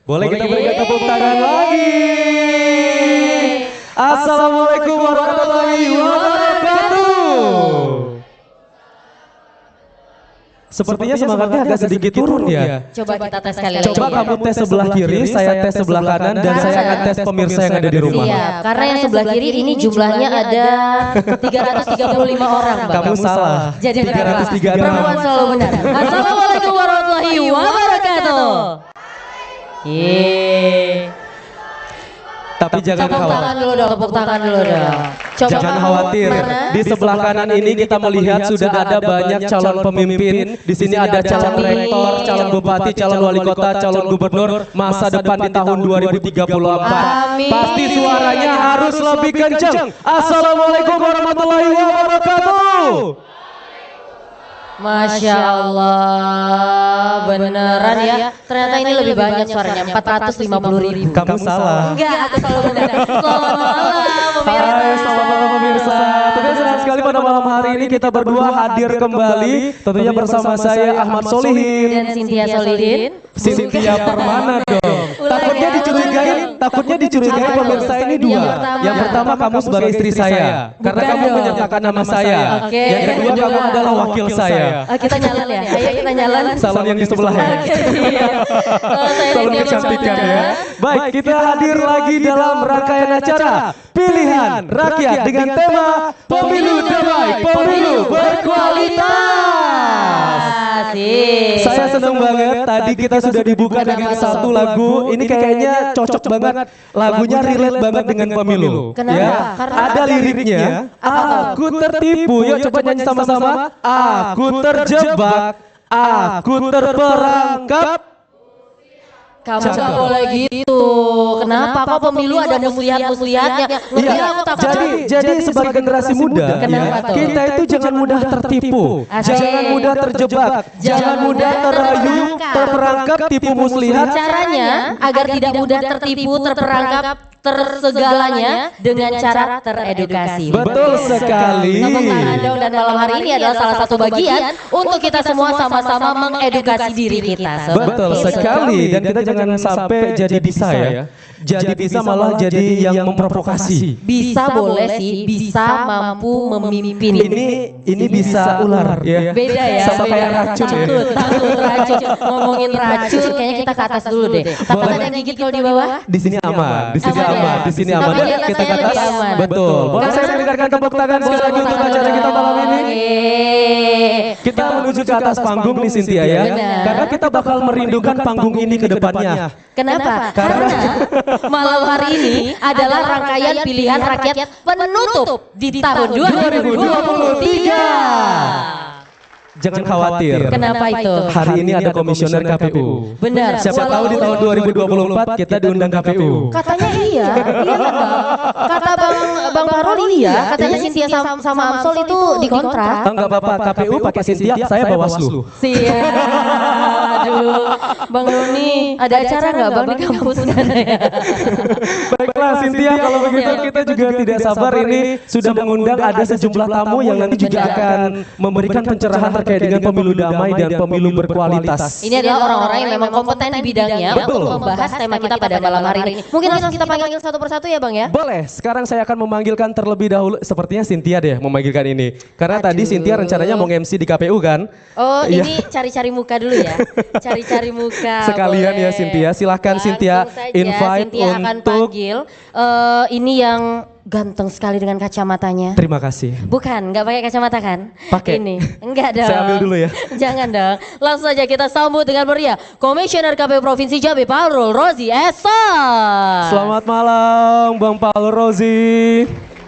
Boleh kita berikan tepuk tangan lagi. Assalamualaikum warahmatullahi wabarakatuh. Sepertinya semangatnya agak sedikit turun ya. Coba kita tes sekali lagi. Coba kamu tes sebelah kiri, saya tes sebelah kanan, dan saya akan tes pemirsa yang ada di rumah. Iya, karena yang sebelah kiri ini jumlahnya ada 335 orang, Bang. Kamu salah. Jadi 336. perempuan selalu benar. Assalamualaikum warahmatullahi wabarakatuh. Yeay. Tapi jangan Tepuk khawatir. tangan dulu dong, tepuk tangan dulu dong. Coba Jangan kamu khawatir. mana? Di sebelah kanan ini kita melihat sudah ada banyak calon pemimpin. Di sini ada calon rektor, calon bupati, calon wali kota, calon gubernur masa depan di tahun 2034. Amin. Pasti suaranya harus lebih kencang. Assalamualaikum warahmatullahi wabarakatuh. Masya Allah, beneran ya. Ternyata ini lebih banyak suaranya, 450.000. Kamu salah. Enggak, aku selalu benar. Selamat malam, pemirsa. Hai, selamat malam pemirsa. Tentunya senang sekali pada malam hari ini kita berdua hadir kembali. Tentunya bersama saya Ahmad Solihin Dan Cynthia Solihin. Cynthia Permana dong. Takutnya dicurigai pemirsa ini dua. Yang pertama kamu sebagai istri saya, karena kamu menyertakan nama saya. Oke. Yang kedua kamu adalah wakil saya. Kita nyalon ya, ayo kita nyalon. Salon yang di sebelah. Salon kecantikan ya. Baik, kita hadir lagi dalam rangkaian acara pilihan rakyat dengan tema Pemilu Damai, Pemilu Berkualitas. Saya senang banget tadi kita sudah dibuka dengan satu lagu. Ini kayaknya cocok banget. Lagunya relate banget dengan pemilu. Kenapa? Ya. Karena Ada liriknya. Aku tertipu. Yuk coba nyanyi sama-sama. Aku terjebak. Aku terperangkap. Kamu gak boleh gitu. Kenapa? Kok pemilu ada muslihat-muslihatnya? Iya, jadi sebagai generasi muda, Kenapa tuh? kita itu jangan mudah tertipu, Asik. jangan mudah terjebak, jangan mudah terayu, terperangkap tipu muslihat. Caranya agar tidak mudah tertipu, terperangkap, tersegalanya dengan cara teredukasi. Betul sekali. Tepuk tangan dong, dan malam hari ini adalah salah satu bagian untuk kita semua sama-sama mengedukasi diri kita. Sobat Betul Pemilu. sekali, dan kita jangan sampai jadi bisa ya. Jadi bisa malah jadi yang memprovokasi. Bisa boleh sih, bisa mampu memimpin. Ini bisa ular ya. Beda ya. Sama kayak racun ya. Takut racun. Ngomongin racun, kayaknya kita ke atas dulu deh. Takut ada yang gigit kalau di bawah? Di sini aman, di sini Aman ya? aman, di sini Tapi aman. di atas Kita saya ke lebih atas. aman. Betul. Boleh saya mendengarkan tepuk tangan sekali lagi untuk acara kita malam ini? Kita menuju ke atas panggung nih Cynthia ya. Benar. Karena kita bakal merindukan panggung ini ke depannya. Kenapa? Karena malam hari ini adalah rangkaian pilihan rakyat penutup di tahun 2023. Jangan khawatir. Kenapa itu? Hari ini ada komisioner KPU. Benar. Siapa tahu di tahun 2024 kita diundang KPU. Katanya iya kan Bang? Kata Bang Farul iya, katanya Cynthia sama Amsol itu dikontrak. Enggak apa-apa, KPU pakai Cynthia, saya Bawaslu. Siap. Aduh, Bang Roni, ada acara nggak Bang di kampus? Baiklah Cynthia, kalau begitu kita juga tidak sabar ini sudah mengundang ada sejumlah tamu yang nanti juga akan memberikan pencerahan terkait dengan pemilu damai dan pemilu berkualitas. Ini adalah orang-orang yang memang kompeten di bidangnya untuk membahas tema kita pada malam hari ini. Mungkin langsung kita panggil satu persatu ya Bang ya? Boleh, sekarang saya akan memanggilkan terlebih dahulu, sepertinya Cynthia deh memanggilkan ini. Karena tadi Cynthia rencananya mau MC di KPU kan? Oh Iya. ini cari-cari muka dulu ya? Cari-cari muka. Sekalian boleh. ya Cynthia, silahkan Langsung Cynthia saja, invite Cynthia akan untuk... panggil. Ini yang ganteng sekali dengan kacamatanya. Terima kasih. Bukan, nggak pakai kacamata kan? Pakai. Ini, enggak dong. Saya ambil dulu ya. Jangan dong. Langsung saja kita sambut dengan meriah Komisioner KPU Provinsi Jambi Paul Rozi Esa. Selamat malam Bang Paul Rozi.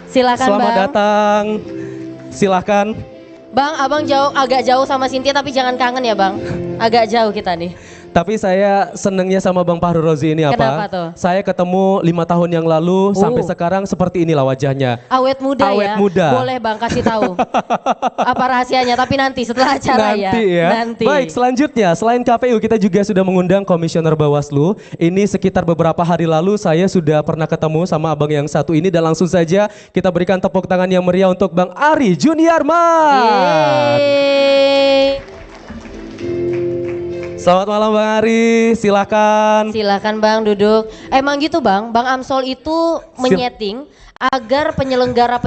Silakan Selamat Bang. datang. Silakan. Bang, abang agak jauh sama Cynthia tapi jangan kangen ya Bang. Agak jauh kita nih. Tapi saya senengnya sama Bang Fahru Rozi ini apa? Kenapa tuh? Saya ketemu 5 tahun yang lalu sampai sekarang seperti inilah wajahnya. Awet muda Awet ya. muda. Boleh Bang kasih tahu. Apa rahasianya? Tapi nanti setelah acara Nanti ya. Nanti. Baik, selanjutnya selain KPU kita juga sudah mengundang Komisioner Bawaslu. Ini sekitar beberapa hari lalu saya sudah pernah ketemu sama abang yang satu ini dan langsung saja kita berikan tepuk tangan yang meriah untuk Bang Ari Juniarman. Yeay. Selamat malam Bang Ari, silakan. Silakan Bang duduk. Emang gitu Bang, Bang Amsol itu menyeting agar penyelenggara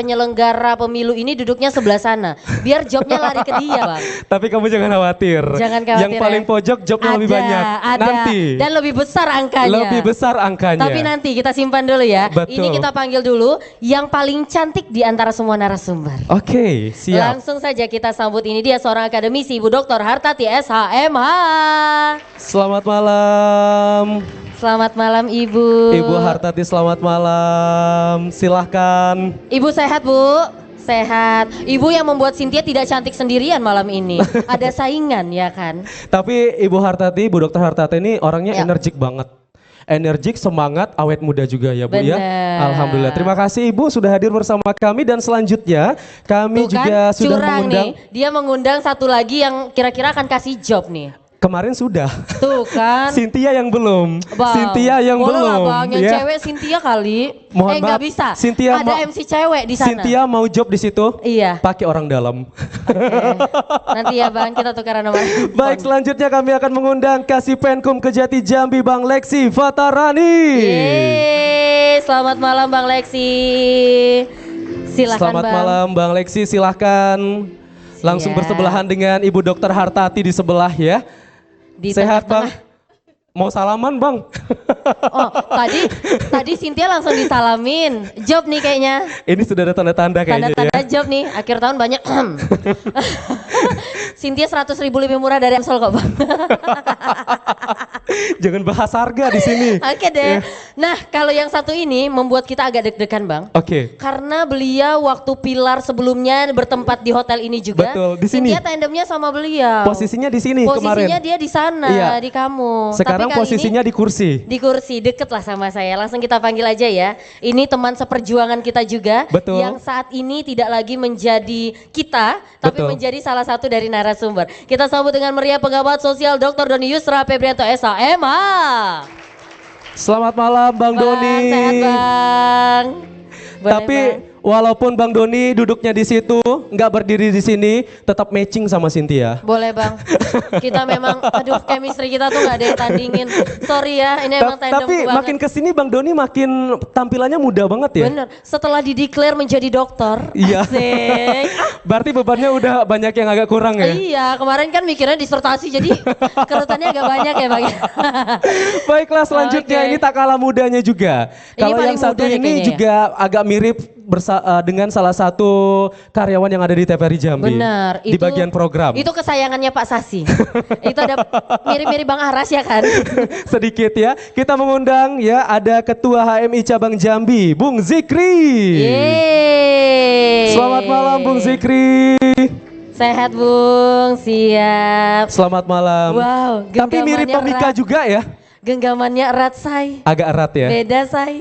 pemilu ini duduknya sebelah sana. Biar jobnya lari ke dia Bang. Tapi kamu jangan khawatir. Jangan khawatir. Yang paling pojok jobnya lebih banyak. Ada. Nanti. Dan lebih besar angkanya. Lebih besar angkanya. Tapi nanti kita simpan dulu ya. Betul. Ini kita panggil dulu yang paling cantik di antara semua narasumber. Oke, siap. Langsung saja kita sambut, ini dia seorang akademisi Ibu Dr. Hartati SHMH. Selamat malam. Selamat malam Ibu. Ibu Hartati selamat malam. Silahkan. Ibu sehat Bu? Sehat. Ibu yang membuat Cynthia tidak cantik sendirian malam ini. Ada saingan ya kan? Tapi Ibu Hartati, Ibu Dokter Hartati ini orangnya Ya. energik banget. Energik, semangat, awet muda juga ya Bu ya. Bener. Alhamdulillah. Terima kasih Ibu sudah hadir bersama kami dan selanjutnya kami Tuh kan, juga sudah curang mengundang. nih. Dia mengundang satu lagi yang kira-kira akan kasih job nih. Kemarin sudah. Tuh kan. Cynthia yang belum. Bang, Cynthia yang boleh lah belum. Bang, yang ya. cewek Cynthia kali. Mohon Nggak maaf, bisa. Cynthia Ada MC cewek di sana. Cynthia mau job di situ? Iya. Pakai orang dalam. Oke. Nanti ya Bang, kita tukaran nomor. Baik, selanjutnya kami akan mengundang Kasih Penkum Kejati Jambi Bang Lexi Fatarani. Yeay, selamat malam Bang Lexi. Silakan Selamat Bang. malam Bang Lexi, silahkan. Langsung Siap. bersebelahan dengan Ibu Dokter Hartati di sebelah ya. Di Sehat tengah-tengah. Bang? Mau salaman Bang? Oh, tadi Cynthia langsung disalamin. Job nih kayaknya. Ini sudah ada tanda-tanda kayaknya Tanda-tanda ya. job nih. Akhir tahun banyak. Cynthia 100.000 lebih murah dari Amsol kok Bang. Jangan bahas harga di sini. Oke deh. Nah, kalau yang satu ini membuat kita agak deg-degan Bang. Oke. Karena beliau waktu Pilar sebelumnya bertempat di hotel ini juga. Betul, di sini. Cynthia tandemnya sama beliau. Posisinya di sini Posisinya kemarin. dia di sana, Iya. di kamu. Sekarang Tapi kali posisinya ini, di kursi. di kursi, deket lah sama saya. Langsung kita panggil aja ya. Ini teman seperjuangan kita juga. Betul. Yang saat ini tidak lagi menjadi kita, tapi Betul. menjadi salah satu dari narasumber. Kita sambut dengan meriah pengamat sosial Dr. Doni Yusra Febrianto SHMH. Selamat malam Bang Doni. Sehat Bang. Boleh, Tapi Bang? walaupun Bang Doni duduknya di situ, nggak berdiri di sini, tetap matching sama Cynthia. Boleh Bang. Kita memang, aduh chemistry kita tuh nggak ada yang tandingin. Sorry ya, ini emang tandem Tapi banget. makin kesini Bang Doni makin tampilannya muda banget ya. Bener, setelah dideklar menjadi dokter. Iya. Asik. Berarti bebannya udah banyak yang agak kurang ya. Iya, kemarin kan mikirnya disertasi jadi kerutannya agak banyak ya Bang. Baiklah, selanjutnya Oke. ini tak kalah mudanya juga. Ini Kalau paling yang satu muda deh ini kayaknya ya. juga agak mirip dengan salah satu karyawan yang ada di TVRI Jambi. Benar. Di bagian program. Itu kesayangannya Pak Sasi. Itu ada mirip-mirip Bang Aras ya kan? Sedikit ya. Kita mengundang ya ada Ketua HMI Cabang Jambi, Bung Zikri. Yeay. Selamat malam Bung Zikri. Sehat Bung, siap. Selamat malam. Wow, Tapi mirip genggamannya Tomika erat. juga ya. Genggamannya erat say. Agak erat ya. Beda say.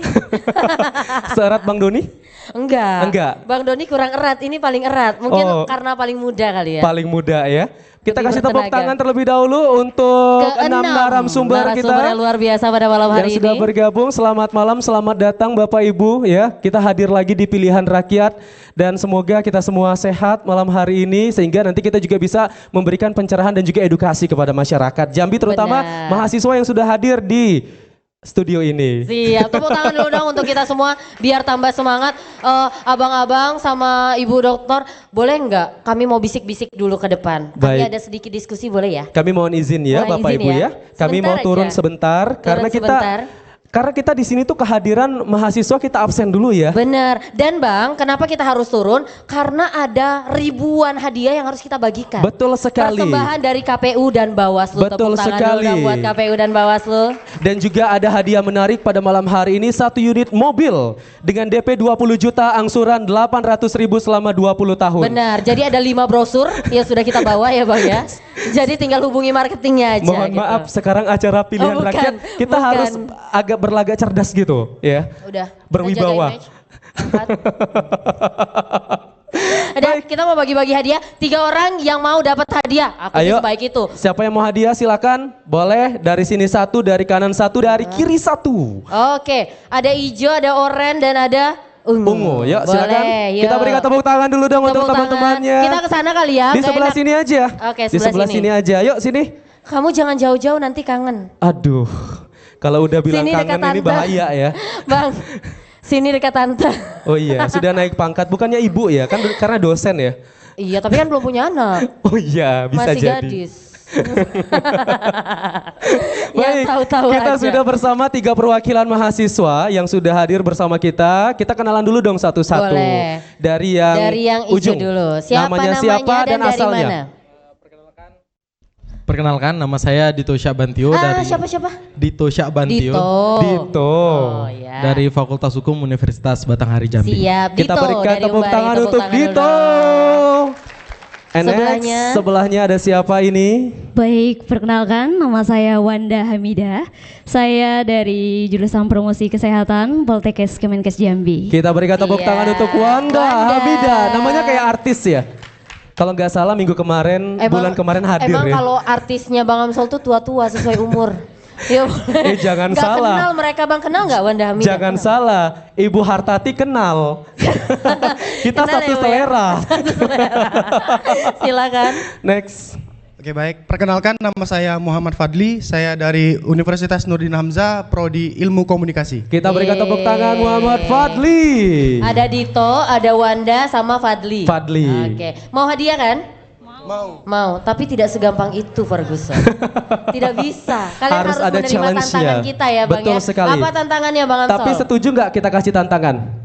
Seerat Bang Doni? Enggak. Bang Doni kurang erat, ini paling erat. Mungkin Oh. karena paling muda kali ya. Paling muda ya. Kita Lebih kasih tepuk bertenaga. tangan terlebih dahulu untuk Keenam 6 narasumber kita yang luar biasa pada malam hari yang sudah ini. bergabung. Selamat malam, selamat datang Bapak Ibu ya. Kita hadir lagi di Pilihan Rakyat dan semoga kita semua sehat malam hari ini sehingga nanti kita juga bisa memberikan pencerahan dan juga edukasi kepada masyarakat Jambi, terutama Benar. mahasiswa yang sudah hadir di studio ini. Siap, tepuk tangan dulu dong untuk kita semua biar tambah semangat. Abang-abang sama ibu dokter, boleh nggak kami mau bisik-bisik dulu ke depan? Kami Baik. ada sedikit diskusi boleh ya? Kami mohon izin ya Mohon Bapak izin Ibu ya. ya. Kami Sebentar mau turun aja. sebentar karena kita di sini tuh kehadiran mahasiswa kita absen dulu ya. Bener, dan Bang kenapa kita harus turun? Karena ada ribuan hadiah yang harus kita bagikan. Betul sekali. Persembahan dari KPU dan Bawaslu. Betul Tepuk tangan sekali. dulu dong buat KPU dan Bawaslu. Dan juga ada hadiah menarik pada malam hari ini 1 unit mobil dengan DP 20 juta angsuran 800.000 selama 20 tahun. Benar, jadi ada 5 brosur yang sudah kita bawa ya Bang ya. Jadi tinggal hubungi marketingnya aja. Mohon gitu. maaf sekarang acara pilihan Oh, bukan, rakyat kita bukan. harus agak berlagak cerdas gitu ya. Udah. Berwibawa. kita jaga image. Angkat. Ada, kita mau bagi-bagi hadiah. 3 orang yang mau dapat hadiah. Aku sih Ayo. sebaik itu. Siapa yang mau hadiah silakan. Boleh dari sini 1, dari kanan 1, dari kiri 1. Oke, ada hijau, ada oranye dan ada Ungu, yuk silakan. Boleh, yuk. Kita berikan tepuk tangan dulu dong untuk Tepuk tangan. teman-temannya. Kita ke sana kali ya. Di nggak sebelah enak. sini aja. Oke, Di sebelah sini aja. Yuk sini. Kamu jangan jauh-jauh nanti kangen. Aduh, kalau udah bilang Sini dekat kangen ini tante. bahaya ya. Bang, sini dekat tante. Oh iya, sudah naik pangkat. Bukannya ibu ya, kan karena dosen ya. Iya, tapi kan belum punya anak. Oh iya, bisa Masih jadi. gadis. Baik, tahu-tahu kita aja. sudah bersama 3 perwakilan mahasiswa yang sudah hadir bersama kita. Kita kenalan dulu dong satu-satu. Boleh. Dari Yang hijau ujung. dulu. Siapa namanya siapa dan, dari asalnya? mana? Perkenalkan, nama saya Dito Syakbantio dari Siapa? Dito Syakbantio Dito. Oh, ya. dari Fakultas Hukum Universitas Batanghari Jambi. Siap, Kita Dito berikan dari tepuk Umbari. tangan Tepuk untuk tangan Dito. dulu. And next, sebelahnya ada siapa ini? Baik, perkenalkan nama saya Wanda Hamidah. Saya dari jurusan Promosi Kesehatan Poltekkes Kemenkes Jambi. Kita berikan tepuk Iya. tangan untuk Wanda Hamidah. Namanya kayak artis ya. Kalau nggak salah minggu kemarin, bulan kemarin hadir emang ya. kalau artisnya Bang Amsol tuh tua-tua sesuai umur. Ya, jangan nggak salah. kenal mereka Bang, kenal nggak Wanda Hamidah? Jangan salah, Ibu Hartati kenal. Kita Kenal satu ya, Bu, ya? selera. Satu selera. Silakan. Next. Oke baik, perkenalkan nama saya Muhammad Fadli, saya dari Universitas Nurdin Hamzah, Prodi Ilmu Komunikasi. Kita berikan tepuk tangan Muhammad Fadli. Ada Dito, ada Wanda, sama Fadli. Fadli. Oke, mau hadiah kan? Mau, tapi tidak segampang itu Ferguson. Tidak bisa. Kalian harus ada menerima challenge-nya. tantangan kita ya Bang Betul ya. sekali. Apa tantangannya Bang Amsol? Tapi setuju nggak kita kasih tantangan?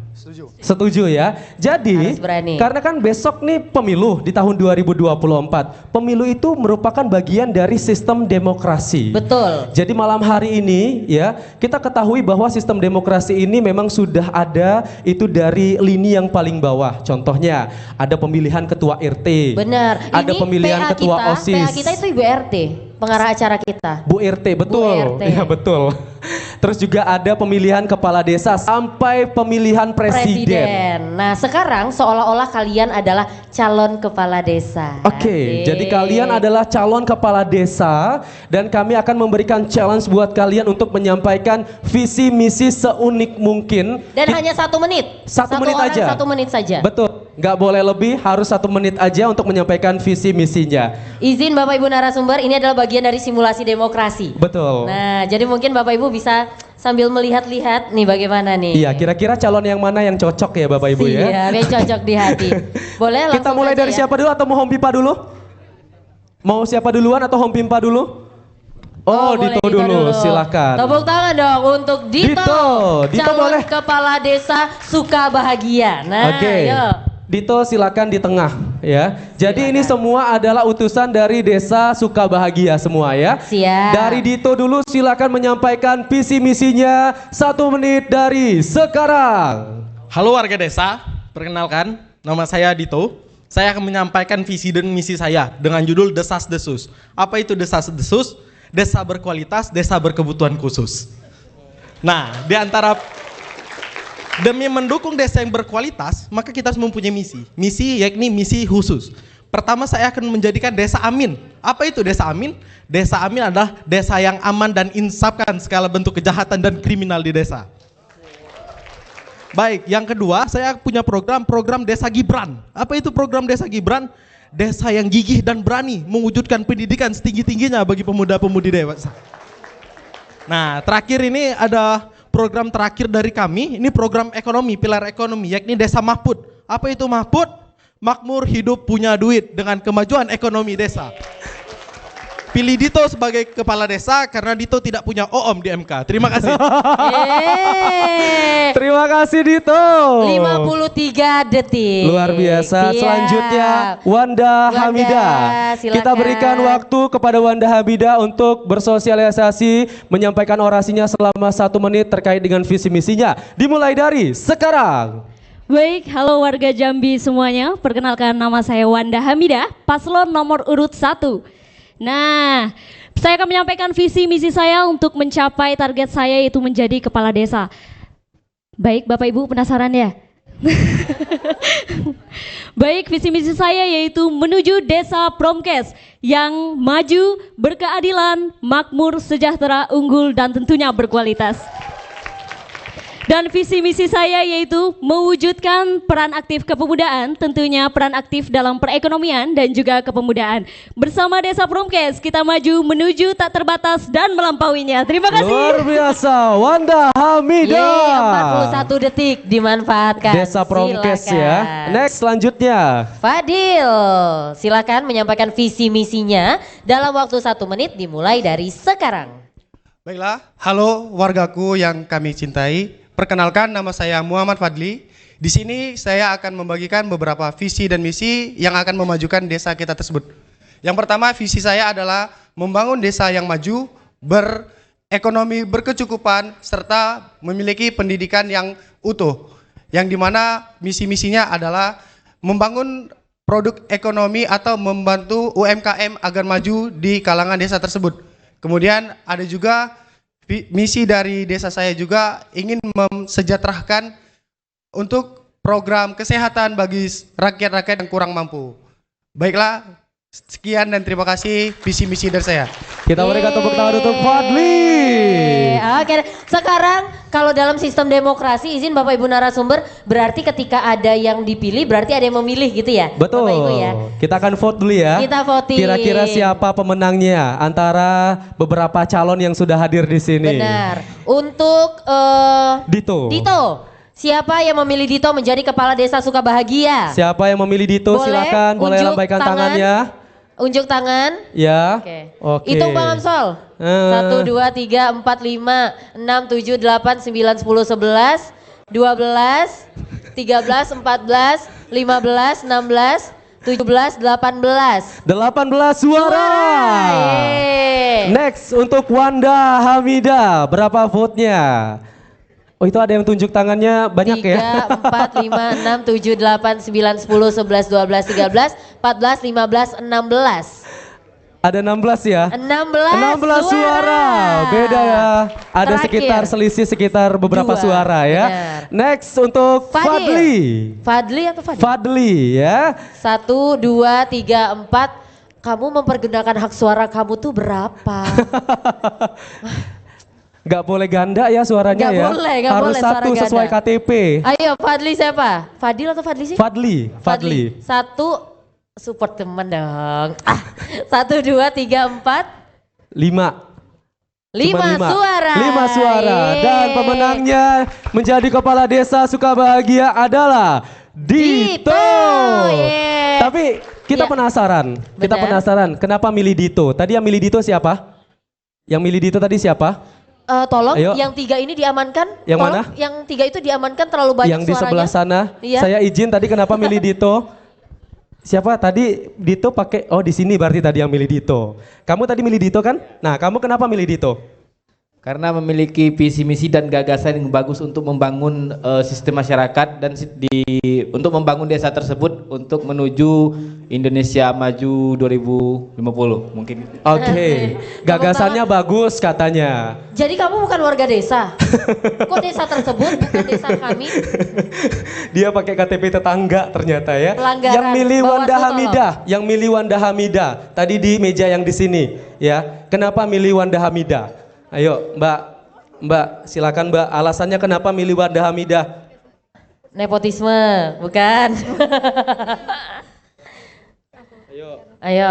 Setuju ya. Jadi Harus berani. karena kan besok nih pemilu di tahun 2024. Pemilu itu merupakan bagian dari sistem demokrasi. Betul. Jadi malam hari ini ya kita ketahui bahwa sistem demokrasi ini memang sudah ada itu dari lini yang paling bawah. Contohnya ada pemilihan ketua RT. Benar. Ada Ini pemilihan PA ketua kita, OSIS. PA kita itu Ibu RT, pengarah acara kita. Bu RT, betul. Bu RT. Iya betul. Terus juga ada pemilihan kepala desa sampai pemilihan presiden. Nah sekarang seolah-olah kalian adalah calon kepala desa. Oke, Asik. jadi kalian adalah calon kepala desa dan kami akan memberikan challenge buat kalian untuk menyampaikan visi misi seunik mungkin. Dan hanya 1 menit. Satu menit orang aja. 1 menit saja. Betul, nggak boleh lebih, harus 1 menit aja untuk menyampaikan visi misinya. Izin Bapak Ibu narasumber, ini adalah bagian dari simulasi demokrasi. Betul. Nah, jadi mungkin Bapak Ibu bisa sambil melihat-lihat nih bagaimana nih. Iya, kira-kira calon yang mana yang cocok ya Bapak Ibu ya? Iya, yang cocok di hati. Boleh langsung Kita mulai saja dari ya. siapa dulu atau mau Home Pipa dulu? Mau siapa duluan atau Home Pimpa dulu? Oh, boleh Dito dulu, silakan. Tepuk tangan dong untuk Dito, Dito calon boleh. kepala desa Sukabahagia. Nah, Oke. yuk. Dito silakan di tengah ya. Jadi ini semua adalah utusan dari desa Sukabahagia semua ya. Siap. Dari Dito dulu silakan menyampaikan visi misinya 1 menit dari sekarang. Halo warga desa, perkenalkan nama saya Dito. Saya akan menyampaikan visi dan misi saya dengan judul Desas-Desus. Apa itu Desas-Desus? Desa berkualitas, desa berkebutuhan khusus. Nah, di antara demi mendukung desa yang berkualitas, maka kita harus mempunyai misi. Misi yakni misi khusus. Pertama, saya akan menjadikan desa amin. Apa itu desa amin? Desa amin adalah desa yang aman dan insafkan segala bentuk kejahatan dan kriminal di desa. Baik, yang kedua, saya punya program Desa Gibran. Apa itu program Desa Gibran? Desa yang gigih dan berani mewujudkan pendidikan setinggi-tingginya bagi pemuda-pemudi desa. Nah, terakhir ini ada program terakhir dari kami, ini program ekonomi, pilar ekonomi, yakni Desa Mahpud. Apa itu Mahpud? Makmur, hidup, punya duit dengan kemajuan ekonomi desa. Pilih Dito sebagai kepala desa karena Dito tidak punya OOM di MK. Terima kasih. Terima kasih Dito. 53 detik. Luar biasa. Siap. Selanjutnya Wanda Hamidah. Silakan. Kita berikan waktu kepada Wanda Hamidah untuk bersosialisasi, menyampaikan orasinya selama 1 menit terkait dengan visi misinya. Dimulai dari sekarang. Baik, halo warga Jambi semuanya. Perkenalkan nama saya Wanda Hamidah, paslon nomor urut 1. Nah, saya akan menyampaikan visi misi saya untuk mencapai target saya yaitu menjadi kepala desa. Baik, Bapak Ibu penasaran ya? Baik, visi misi saya yaitu menuju desa Promkes yang maju, berkeadilan, makmur, sejahtera, unggul, dan tentunya berkualitas. Dan visi misi saya yaitu mewujudkan peran aktif kepemudaan, tentunya peran aktif dalam perekonomian dan juga kepemudaan. Bersama Desa Promkes kita maju menuju tak terbatas dan melampauinya. Terima kasih. Luar biasa, Wanda Hamidah. Yeay, 41 detik dimanfaatkan. Desa Promkes Silakan. ya. Next selanjutnya. Fadil, silakan menyampaikan visi misinya dalam waktu 1 menit dimulai dari sekarang. Baiklah, halo wargaku yang kami cintai. Perkenalkan, nama saya Muhammad Fadli. Di sini saya akan membagikan beberapa visi dan misi yang akan memajukan desa kita tersebut. Yang pertama, visi saya adalah membangun desa yang maju, berekonomi berkecukupan, serta memiliki pendidikan yang utuh. Yang dimana misi-misinya adalah membangun produk ekonomi atau membantu UMKM agar maju di kalangan desa tersebut. Kemudian ada juga misi dari desa saya juga ingin mensejahterakan untuk program kesehatan bagi rakyat-rakyat yang kurang mampu. Baiklah, sekian dan terima kasih visi misi dari saya. Kita berikan tepuk tangan untuk Fadli. Oke, sekarang kalau dalam sistem demokrasi, izin Bapak Ibu narasumber, berarti ketika ada yang dipilih berarti ada yang memilih gitu ya? Betul. Bapak Ibu ya. Kita akan vote dulu ya. Kita voting. Kira-kira siapa pemenangnya antara beberapa calon yang sudah hadir di sini? Benar. Untuk Dito. Dito, siapa yang memilih Dito menjadi kepala desa Sukabahagia? Siapa yang memilih Dito? Silakan, boleh unjuk lambaikan tangan. tangannya. Unjuk tangan. Ya. Oke. Hitung Bang Amsol. 1, 2, 3, 4, 5, 6, 7, 8, 9, 10, 11, 12, 13, 14, 15, 16, 17, 18. 18 suara. Yeay. Next untuk Wanda Hamidah, berapa vote-nya? Oh itu ada yang tunjuk tangannya banyak 3, ya? 4, 5, 6, 7, 8, 9, 10, 11, 12, 13, 14, 15, 16. Ada 16 ya? 16 suara. Beda ya. Ada Terakhir. sekitar selisih sekitar beberapa 2, suara ya. benar. Next untuk Fadli. Fadli atau Fadli? Fadli ya. 1, 2, 3, 4. Kamu mempergunakan hak suara kamu tuh berapa? Gak boleh ganda ya suaranya Gak ya. boleh, gak Harus boleh suara satu sesuai ganda. KTP. Ayo Fadli siapa? Fadil atau Fadli sih? Fadli. 1, support teman dong. 1, 2, 3, 4. 5. 5 suara. 5 suara. Dan pemenangnya menjadi kepala desa Sukabahagia adalah Dito. Yeay. Tapi kita Ya. penasaran. Kita Benar. penasaran kenapa milih Dito? Tadi yang milih Dito siapa? Yang milih Dito tadi siapa? Tolong Ayo. yang 3 ini diamankan. Yang Tolong, mana? Yang 3 itu diamankan terlalu banyak Yang di sebelah suaranya. sana. Iya. Saya izin tadi kenapa milih Dito? Siapa tadi Dito pakai? Oh di sini berarti tadi yang milih Dito. Kamu tadi milih Dito kan? Nah kamu kenapa milih Dito? Karena memiliki visi misi dan gagasan yang bagus untuk membangun sistem masyarakat dan untuk membangun desa tersebut untuk menuju Indonesia maju 2050 mungkin. Oke, gagasannya bagus katanya. Jadi kamu bukan warga desa. Kok desa tersebut bukan desa kami? Dia pakai KTP tetangga ternyata ya. Pelanggaran. Yang milih Bawaslu Wanda tolong. Hamidah, yang milih Wanda Hamidah tadi di meja yang di sini ya. Kenapa milih Wanda Hamidah? Ayo Mbak, silakan Mbak. Alasannya kenapa milih Wanda Hamidah? Nepotisme, bukan? Ayo.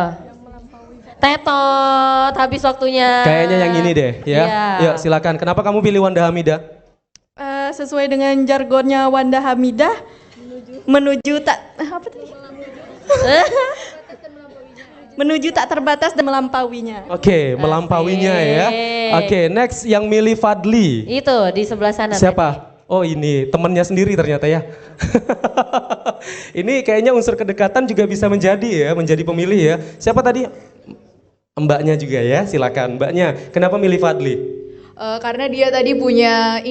Tetot, habis waktunya. Kayaknya yang ini deh ya. Iya. Yuk silakan. Kenapa kamu pilih Wanda Hamidah? Sesuai dengan jargonnya Wanda Hamidah, menuju tak apa tadi? Menuju tak terbatas dan melampauinya. Oke, melampauinya ya. Oke, next yang milih Fadli. Itu di sebelah sana. Siapa? Oh ini temannya sendiri ternyata ya. Ini kayaknya unsur kedekatan juga bisa menjadi pemilih ya. Siapa tadi? Mbaknya juga ya, silakan Mbaknya. Kenapa milih Fadli? Karena dia tadi punya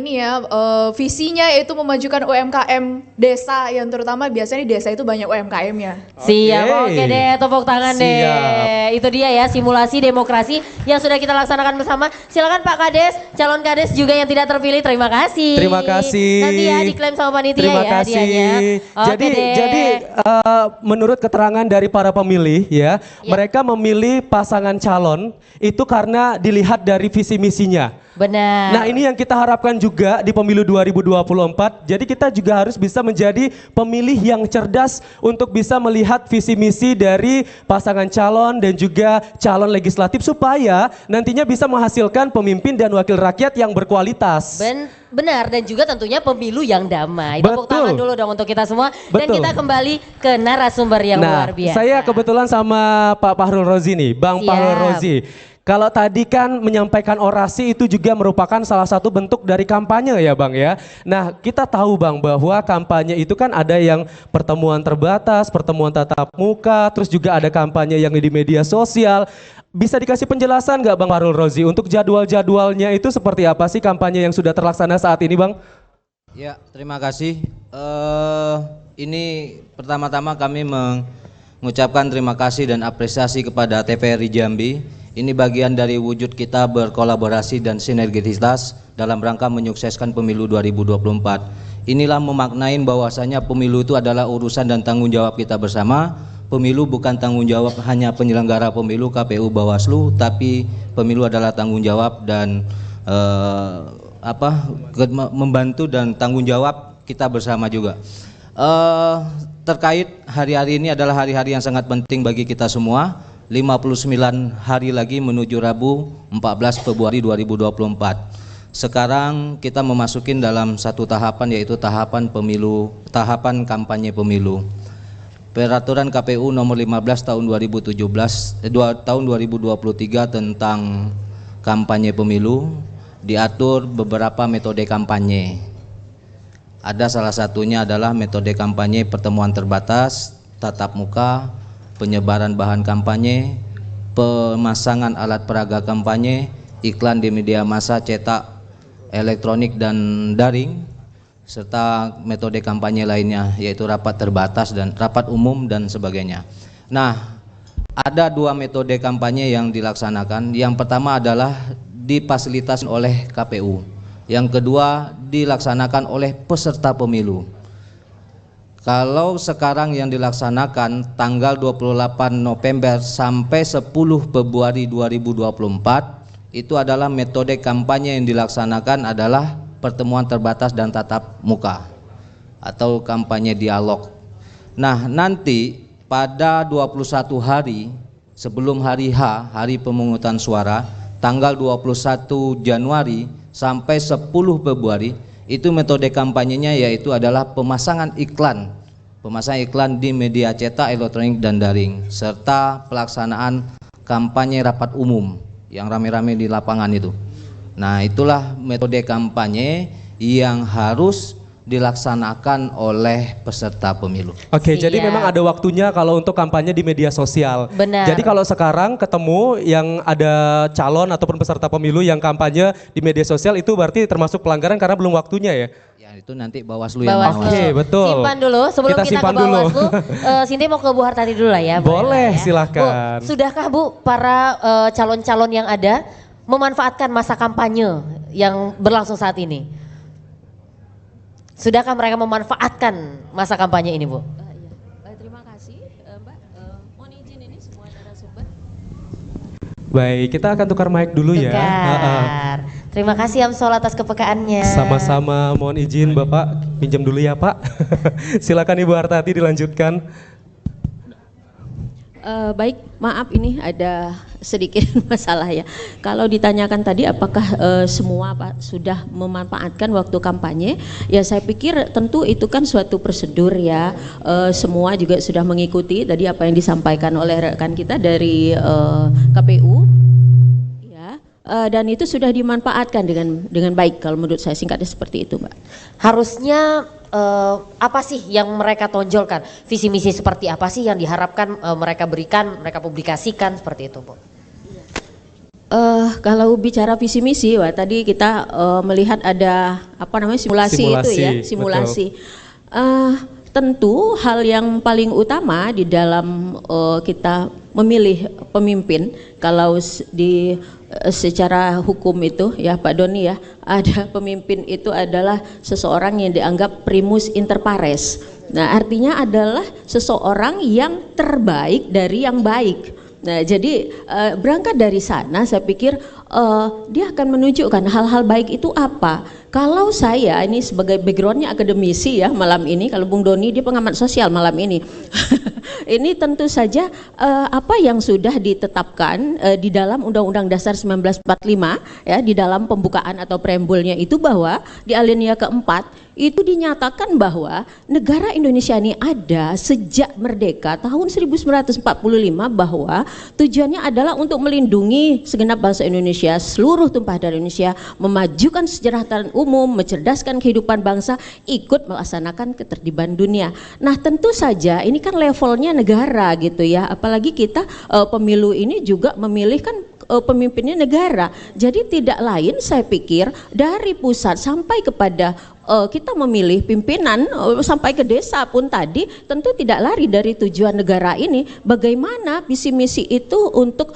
visinya yaitu memajukan UMKM desa yang terutama biasanya di desa itu banyak UMKM ya. Siap, oke deh, tepuk tangan Siap. deh. Itu dia ya simulasi demokrasi yang sudah kita laksanakan bersama. Silakan Pak Kades, calon Kades juga yang tidak terpilih. Terima kasih. Terima kasih. Nanti ya diklaim sama panitia Terima ya kasih. hadiahnya. Oke deh. Jadi menurut keterangan dari para pemilih ya, mereka memilih pasangan calon itu karena dilihat dari visi misinya. Benar. Nah ini yang kita harapkan juga di pemilu 2024. Jadi kita juga harus bisa menjadi pemilih yang cerdas untuk bisa melihat visi misi dari pasangan calon dan juga calon legislatif supaya nantinya bisa menghasilkan pemimpin dan wakil rakyat yang berkualitas. Benar, dan juga tentunya pemilu yang damai. Tepuk Betul. tangan dulu dong untuk kita semua. Dan Betul. kita kembali ke narasumber yang Nah, luar biasa. saya kebetulan sama Pak Fahrul Rozi nih, Bang Siap. Fahrul Rozi. Kalau tadi kan menyampaikan orasi itu juga merupakan salah satu bentuk dari kampanye ya Bang ya. Nah kita tahu Bang bahwa kampanye itu kan ada yang pertemuan terbatas, pertemuan tatap muka, terus juga ada kampanye yang di media sosial. Bisa dikasih penjelasan nggak Bang Fahrul Rozi untuk jadwal-jadwalnya itu seperti apa sih kampanye yang sudah terlaksana saat ini Bang? Ya, terima kasih. Ini pertama-tama kami mengucapkan terima kasih dan apresiasi kepada TVRI Jambi. Ini bagian dari wujud kita berkolaborasi dan sinergisitas dalam rangka menyukseskan pemilu 2024. Inilah memaknain bahwasanya pemilu itu adalah urusan dan tanggung jawab kita bersama. Pemilu bukan tanggung jawab hanya penyelenggara pemilu KPU Bawaslu, tapi pemilu adalah tanggung jawab dan membantu dan tanggung jawab kita bersama juga. Terkait hari-hari ini adalah hari-hari yang sangat penting bagi kita semua. 59 hari lagi menuju Rabu 14 Februari 2024. Sekarang kita memasukin dalam satu tahapan, yaitu tahapan pemilu, tahapan kampanye pemilu. Peraturan KPU nomor 15 tahun 2023 tentang kampanye pemilu diatur beberapa metode kampanye. Ada salah satunya adalah metode kampanye pertemuan terbatas, tatap muka, penyebaran bahan kampanye, pemasangan alat peraga kampanye, iklan di media massa cetak, elektronik dan daring, serta metode kampanye lainnya yaitu rapat terbatas dan rapat umum dan sebagainya. Nah, ada dua metode kampanye yang dilaksanakan. Yang pertama adalah difasilitasi oleh KPU. Yang kedua dilaksanakan oleh peserta pemilu. Kalau sekarang yang dilaksanakan tanggal 28 November sampai 10 Februari 2024 itu adalah metode kampanye yang dilaksanakan adalah pertemuan terbatas dan tatap muka atau kampanye dialog. Nah, nanti pada 21 hari sebelum hari H, hari pemungutan suara, tanggal 21 Januari sampai 10 Februari, itu metode kampanyenya yaitu adalah pemasangan iklan di media cetak, elektronik dan daring, serta pelaksanaan kampanye rapat umum yang rame-rame di lapangan itu. Nah, itulah metode kampanye yang harus dilaksanakan oleh peserta pemilu. Oke, jadi memang ada waktunya kalau untuk kampanye di media sosial. Benar. Jadi kalau sekarang ketemu yang ada calon ataupun peserta pemilu yang kampanye di media sosial itu berarti termasuk pelanggaran karena belum waktunya ya? Ya, itu nanti Bawaslu yang mengawasi. Oke, betul. Simpan dulu sebelum kita simpan ke Bawaslu. Sinti mau ke Bu Hartati dulu lah ya. Boleh, ya. silakan. Bu, sudahkah Bu para calon-calon yang ada memanfaatkan masa kampanye yang berlangsung saat ini? Sudahkah mereka memanfaatkan masa kampanye ini, Bu? Terima kasih, Mbak. Mohon izin ini semua narasumber. Baik, kita akan tukar mic dulu ya. Tukar. Terima kasih Amsol atas kepekaannya. Sama-sama, mohon izin Bapak pinjam dulu ya Pak. Silakan Ibu Hartati dilanjutkan. Baik, maaf ini ada sedikit masalah ya. Kalau ditanyakan tadi apakah semua Pak sudah memanfaatkan waktu kampanye, ya saya pikir tentu itu kan suatu prosedur ya. Semua juga sudah mengikuti tadi apa yang disampaikan oleh rekan kita dari KPU. Ya, dan itu sudah dimanfaatkan dengan baik kalau menurut saya, singkatnya seperti itu, Mbak. Harusnya apa sih yang mereka tonjolkan? Visi misi seperti apa sih yang diharapkan mereka berikan, mereka publikasikan seperti itu, Bu? Kalau bicara visi misi, wah tadi kita melihat ada apa namanya simulasi itu ya, simulasi. Tentu hal yang paling utama di dalam kita memilih pemimpin, kalau di secara hukum itu ya Pak Doni ya, ada pemimpin itu adalah seseorang yang dianggap primus inter pares. Nah, artinya adalah seseorang yang terbaik dari yang baik. Nah, jadi berangkat dari sana saya pikir dia akan menunjukkan hal-hal baik itu apa. Kalau saya ini sebagai backgroundnya akademisi ya malam ini, kalau Bung Doni dia pengamat sosial malam ini. Ini tentu saja apa yang sudah ditetapkan di dalam Undang-Undang Dasar 1945 ya, di dalam pembukaan atau preambulnya itu, bahwa di alinea keempat itu dinyatakan bahwa negara Indonesia ini ada sejak merdeka tahun 1945, bahwa tujuannya adalah untuk melindungi segenap bangsa Indonesia, seluruh tumpah darah Indonesia, memajukan kesejahteraan umum, mencerdaskan kehidupan bangsa, ikut melaksanakan ketertiban dunia. Nah, tentu saja ini kan levelnya negara gitu ya, apalagi kita pemilu ini juga memilih kan pemimpinnya negara. Jadi tidak lain saya pikir dari pusat sampai kepada kita memilih pimpinan sampai ke desa pun tadi tentu tidak lari dari tujuan negara ini, bagaimana visi misi itu untuk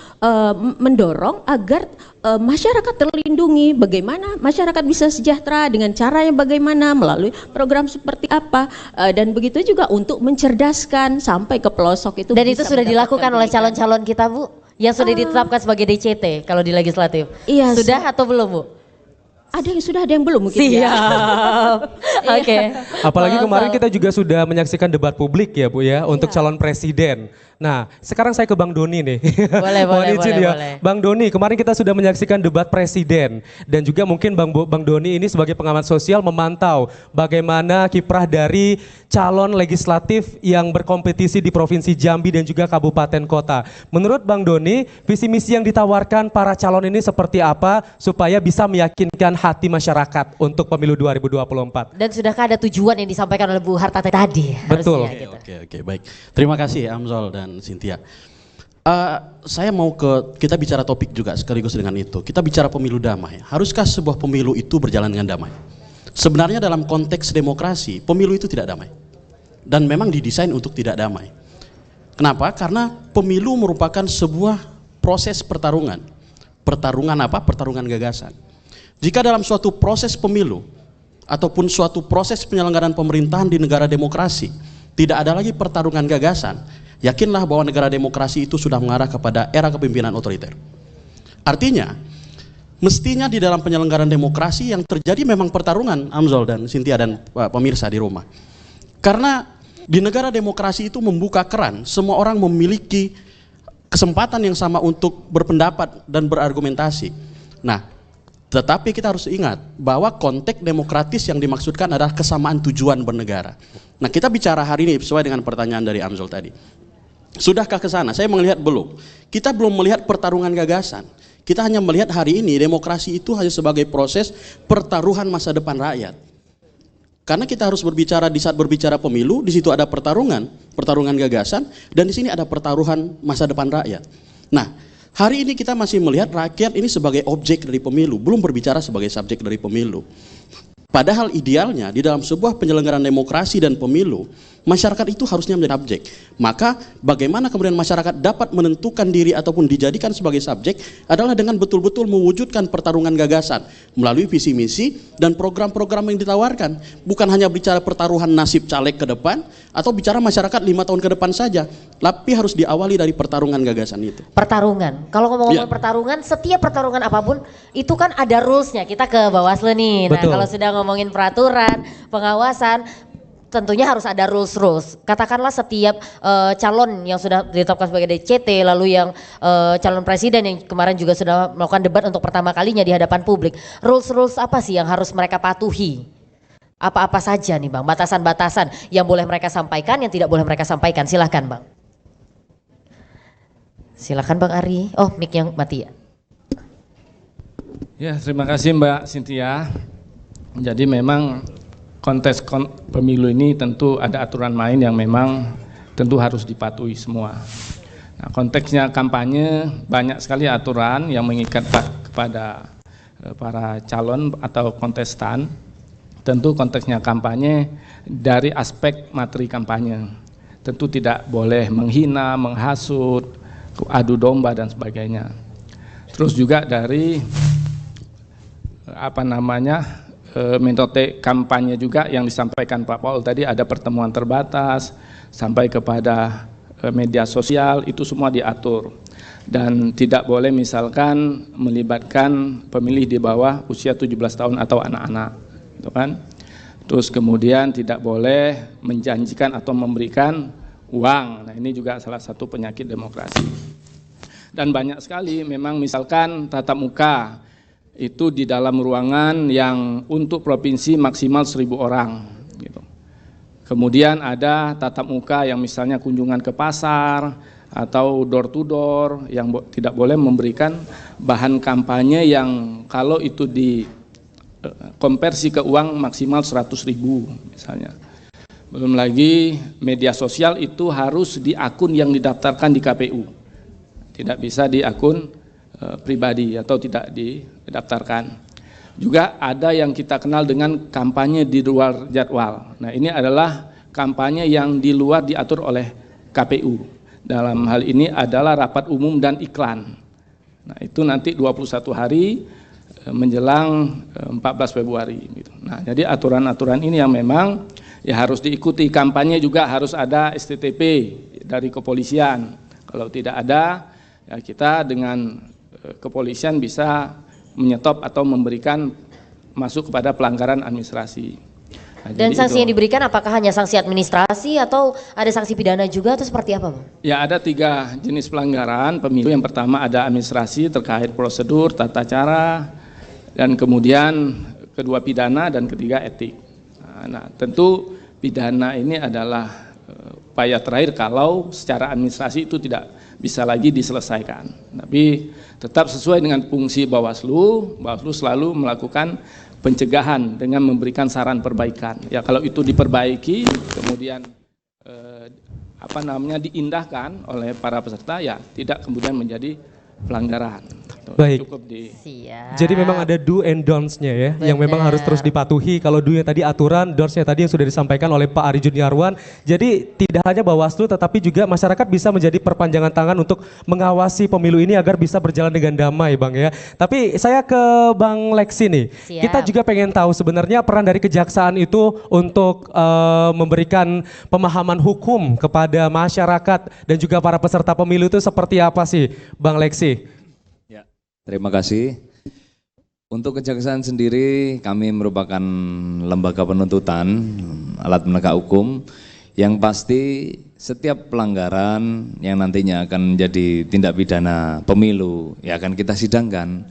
mendorong agar masyarakat terlindungi, bagaimana masyarakat bisa sejahtera dengan cara yang bagaimana, melalui program seperti apa, dan begitu juga untuk mencerdaskan sampai ke pelosok itu. Dan itu sudah dilakukan oleh calon-calon kita, Bu, yang sudah ditetapkan sebagai DCT kalau di legislatif. Iya, sudah atau belum, Bu? Ada yang sudah, ada yang belum mungkin. Siap. Oke. Apalagi kemarin kita juga sudah menyaksikan debat publik ya Bu ya, untuk calon presiden. Nah, sekarang saya ke Bang Doni nih. Boleh, Mohon izin boleh, ya. boleh. Bang Doni, kemarin kita sudah menyaksikan debat presiden dan juga mungkin Bang Doni ini sebagai pengamat sosial memantau bagaimana kiprah dari calon legislatif yang berkompetisi di Provinsi Jambi dan juga kabupaten kota. Menurut Bang Doni, visi misi yang ditawarkan para calon ini seperti apa supaya bisa meyakinkan hati masyarakat untuk pemilu 2024? Dan sudahkah ada tujuan yang disampaikan oleh Bu Hartati tadi? Betul. Harusnya, gitu. Oke, baik. Terima kasih Amzol dan Cynthia. Saya mau kita bicara topik juga sekaligus dengan itu. Kita bicara pemilu damai. Haruskah sebuah pemilu itu berjalan dengan damai? Sebenarnya dalam konteks demokrasi, pemilu itu tidak damai. Dan memang didesain untuk tidak damai. Kenapa? Karena pemilu merupakan sebuah proses pertarungan. Pertarungan apa? Pertarungan gagasan. Jika dalam suatu proses pemilu ataupun suatu proses penyelenggaraan pemerintahan di negara demokrasi tidak ada lagi pertarungan gagasan, yakinlah bahwa negara demokrasi itu sudah mengarah kepada era kepemimpinan otoriter. Artinya, mestinya di dalam penyelenggaraan demokrasi yang terjadi memang pertarungan, Amzol dan Cynthia dan pemirsa di rumah. Karena di negara demokrasi itu membuka keran, semua orang memiliki kesempatan yang sama untuk berpendapat dan berargumentasi. Nah, tetapi kita harus ingat bahwa konteks demokratis yang dimaksudkan adalah kesamaan tujuan bernegara. Nah, kita bicara hari ini sesuai dengan pertanyaan dari Amzol tadi. Sudahkah ke sana? Saya melihat belum. Kita belum melihat pertarungan gagasan. Kita hanya melihat hari ini demokrasi itu hanya sebagai proses pertaruhan masa depan rakyat. Karena kita harus berbicara di saat berbicara pemilu, di situ ada pertarungan gagasan, dan di sini ada pertaruhan masa depan rakyat. Nah, hari ini kita masih melihat rakyat ini sebagai objek dari pemilu, belum berbicara sebagai subjek dari pemilu. Padahal idealnya di dalam sebuah penyelenggaraan demokrasi dan pemilu, masyarakat itu harusnya menjadi subjek. Maka bagaimana kemudian masyarakat dapat menentukan diri ataupun dijadikan sebagai subjek adalah dengan betul-betul mewujudkan pertarungan gagasan melalui visi misi dan program-program yang ditawarkan. Bukan hanya bicara pertaruhan nasib caleg ke depan atau bicara masyarakat 5 tahun ke depan saja, tapi harus diawali dari pertarungan gagasan itu. Pertarungan, kalau ngomong-ngomong pertarungan, setiap pertarungan apapun itu kan ada rulesnya. Kita ke Bawaslu nih. Nah, kalau sudah ngomongin peraturan, pengawasan, tentunya harus ada rules. Katakanlah setiap calon yang sudah ditetapkan sebagai DCT, lalu yang calon presiden yang kemarin juga sudah melakukan debat untuk pertama kalinya di hadapan publik. Rules apa sih yang harus mereka patuhi? Apa-apa saja nih Bang, batasan-batasan yang boleh mereka sampaikan, yang tidak boleh mereka sampaikan. Silahkan Bang. Silahkan Bang Ari. Oh, mic yang mati ya. Ya, terima kasih Mbak Cynthia. Jadi memang konteks pemilu ini tentu ada aturan main yang memang tentu harus dipatuhi semua. Nah, konteksnya kampanye banyak sekali aturan yang mengikat kepada para calon atau kontestan. Tentu konteksnya kampanye dari aspek materi kampanye. Tentu tidak boleh menghina, menghasut, adu domba dan sebagainya. Terus juga dari metode kampanye juga yang disampaikan Pak Paul tadi, ada pertemuan terbatas sampai kepada media sosial, itu semua diatur. dan tidak boleh misalkan melibatkan pemilih di bawah usia 17 tahun atau anak-anak, gitu kan. Terus kemudian tidak boleh menjanjikan atau memberikan uang. Nah, ini juga salah satu penyakit demokrasi. Dan banyak sekali memang misalkan tatap muka itu di dalam ruangan yang untuk provinsi maksimal 1.000 orang, gitu. Kemudian ada tatap muka yang misalnya kunjungan ke pasar atau door to door yang tidak boleh memberikan bahan kampanye yang kalau itu di konversi ke uang maksimal 100.000 misalnya. Belum lagi media sosial itu harus di akun yang didaftarkan di KPU, tidak bisa di akun pribadi atau tidak didaftarkan. Juga ada yang kita kenal dengan kampanye di luar jadwal. Nah, ini adalah kampanye yang di luar diatur oleh KPU. Dalam hal ini adalah rapat umum dan iklan. Nah, itu nanti 21 hari menjelang 14 Februari gitu. Nah, jadi aturan-aturan ini yang memang ya harus diikuti. Kampanye juga harus ada STTP dari kepolisian. Kalau tidak ada, ya kita dengan kepolisian bisa menyetop atau memberikan masuk kepada pelanggaran administrasi. Nah, dan sanksi itu. yang diberikan apakah hanya sanksi administrasi atau ada sanksi pidana juga atau seperti apa, Bang? Ya, ada 3 jenis pelanggaran pemilu. Yang pertama ada administrasi terkait prosedur, tata cara, dan kemudian kedua pidana, dan ketiga etik. Nah, tentu pidana ini adalah upaya terakhir kalau secara administrasi itu tidak bisa lagi diselesaikan. Tapi tetap sesuai dengan fungsi Bawaslu, Bawaslu selalu melakukan pencegahan dengan memberikan saran perbaikan. Ya, kalau itu diperbaiki kemudian diindahkan oleh para peserta, ya tidak kemudian menjadi pelanggaran. Baik. Cukup di Jadi memang ada do and don'ts-nya ya, yang memang harus terus dipatuhi. Kalau do-nya tadi aturan, don'ts-nya tadi yang sudah disampaikan oleh Pak Ari Juniarwan. Jadi tidak hanya Bawaslu tetapi juga masyarakat bisa menjadi perpanjangan tangan untuk mengawasi pemilu ini agar bisa berjalan dengan damai, Bang ya. Tapi saya ke Bang Lexi nih. Siap. Kita juga pengen tahu sebenarnya peran dari kejaksaan itu untuk memberikan pemahaman hukum kepada masyarakat dan juga para peserta pemilu itu seperti apa sih, Bang Lexi? Terima kasih. Untuk kejaksaan sendiri kami merupakan lembaga penuntutan, alat penegak hukum yang pasti setiap pelanggaran yang nantinya akan menjadi tindak pidana pemilu ya akan kita sidangkan.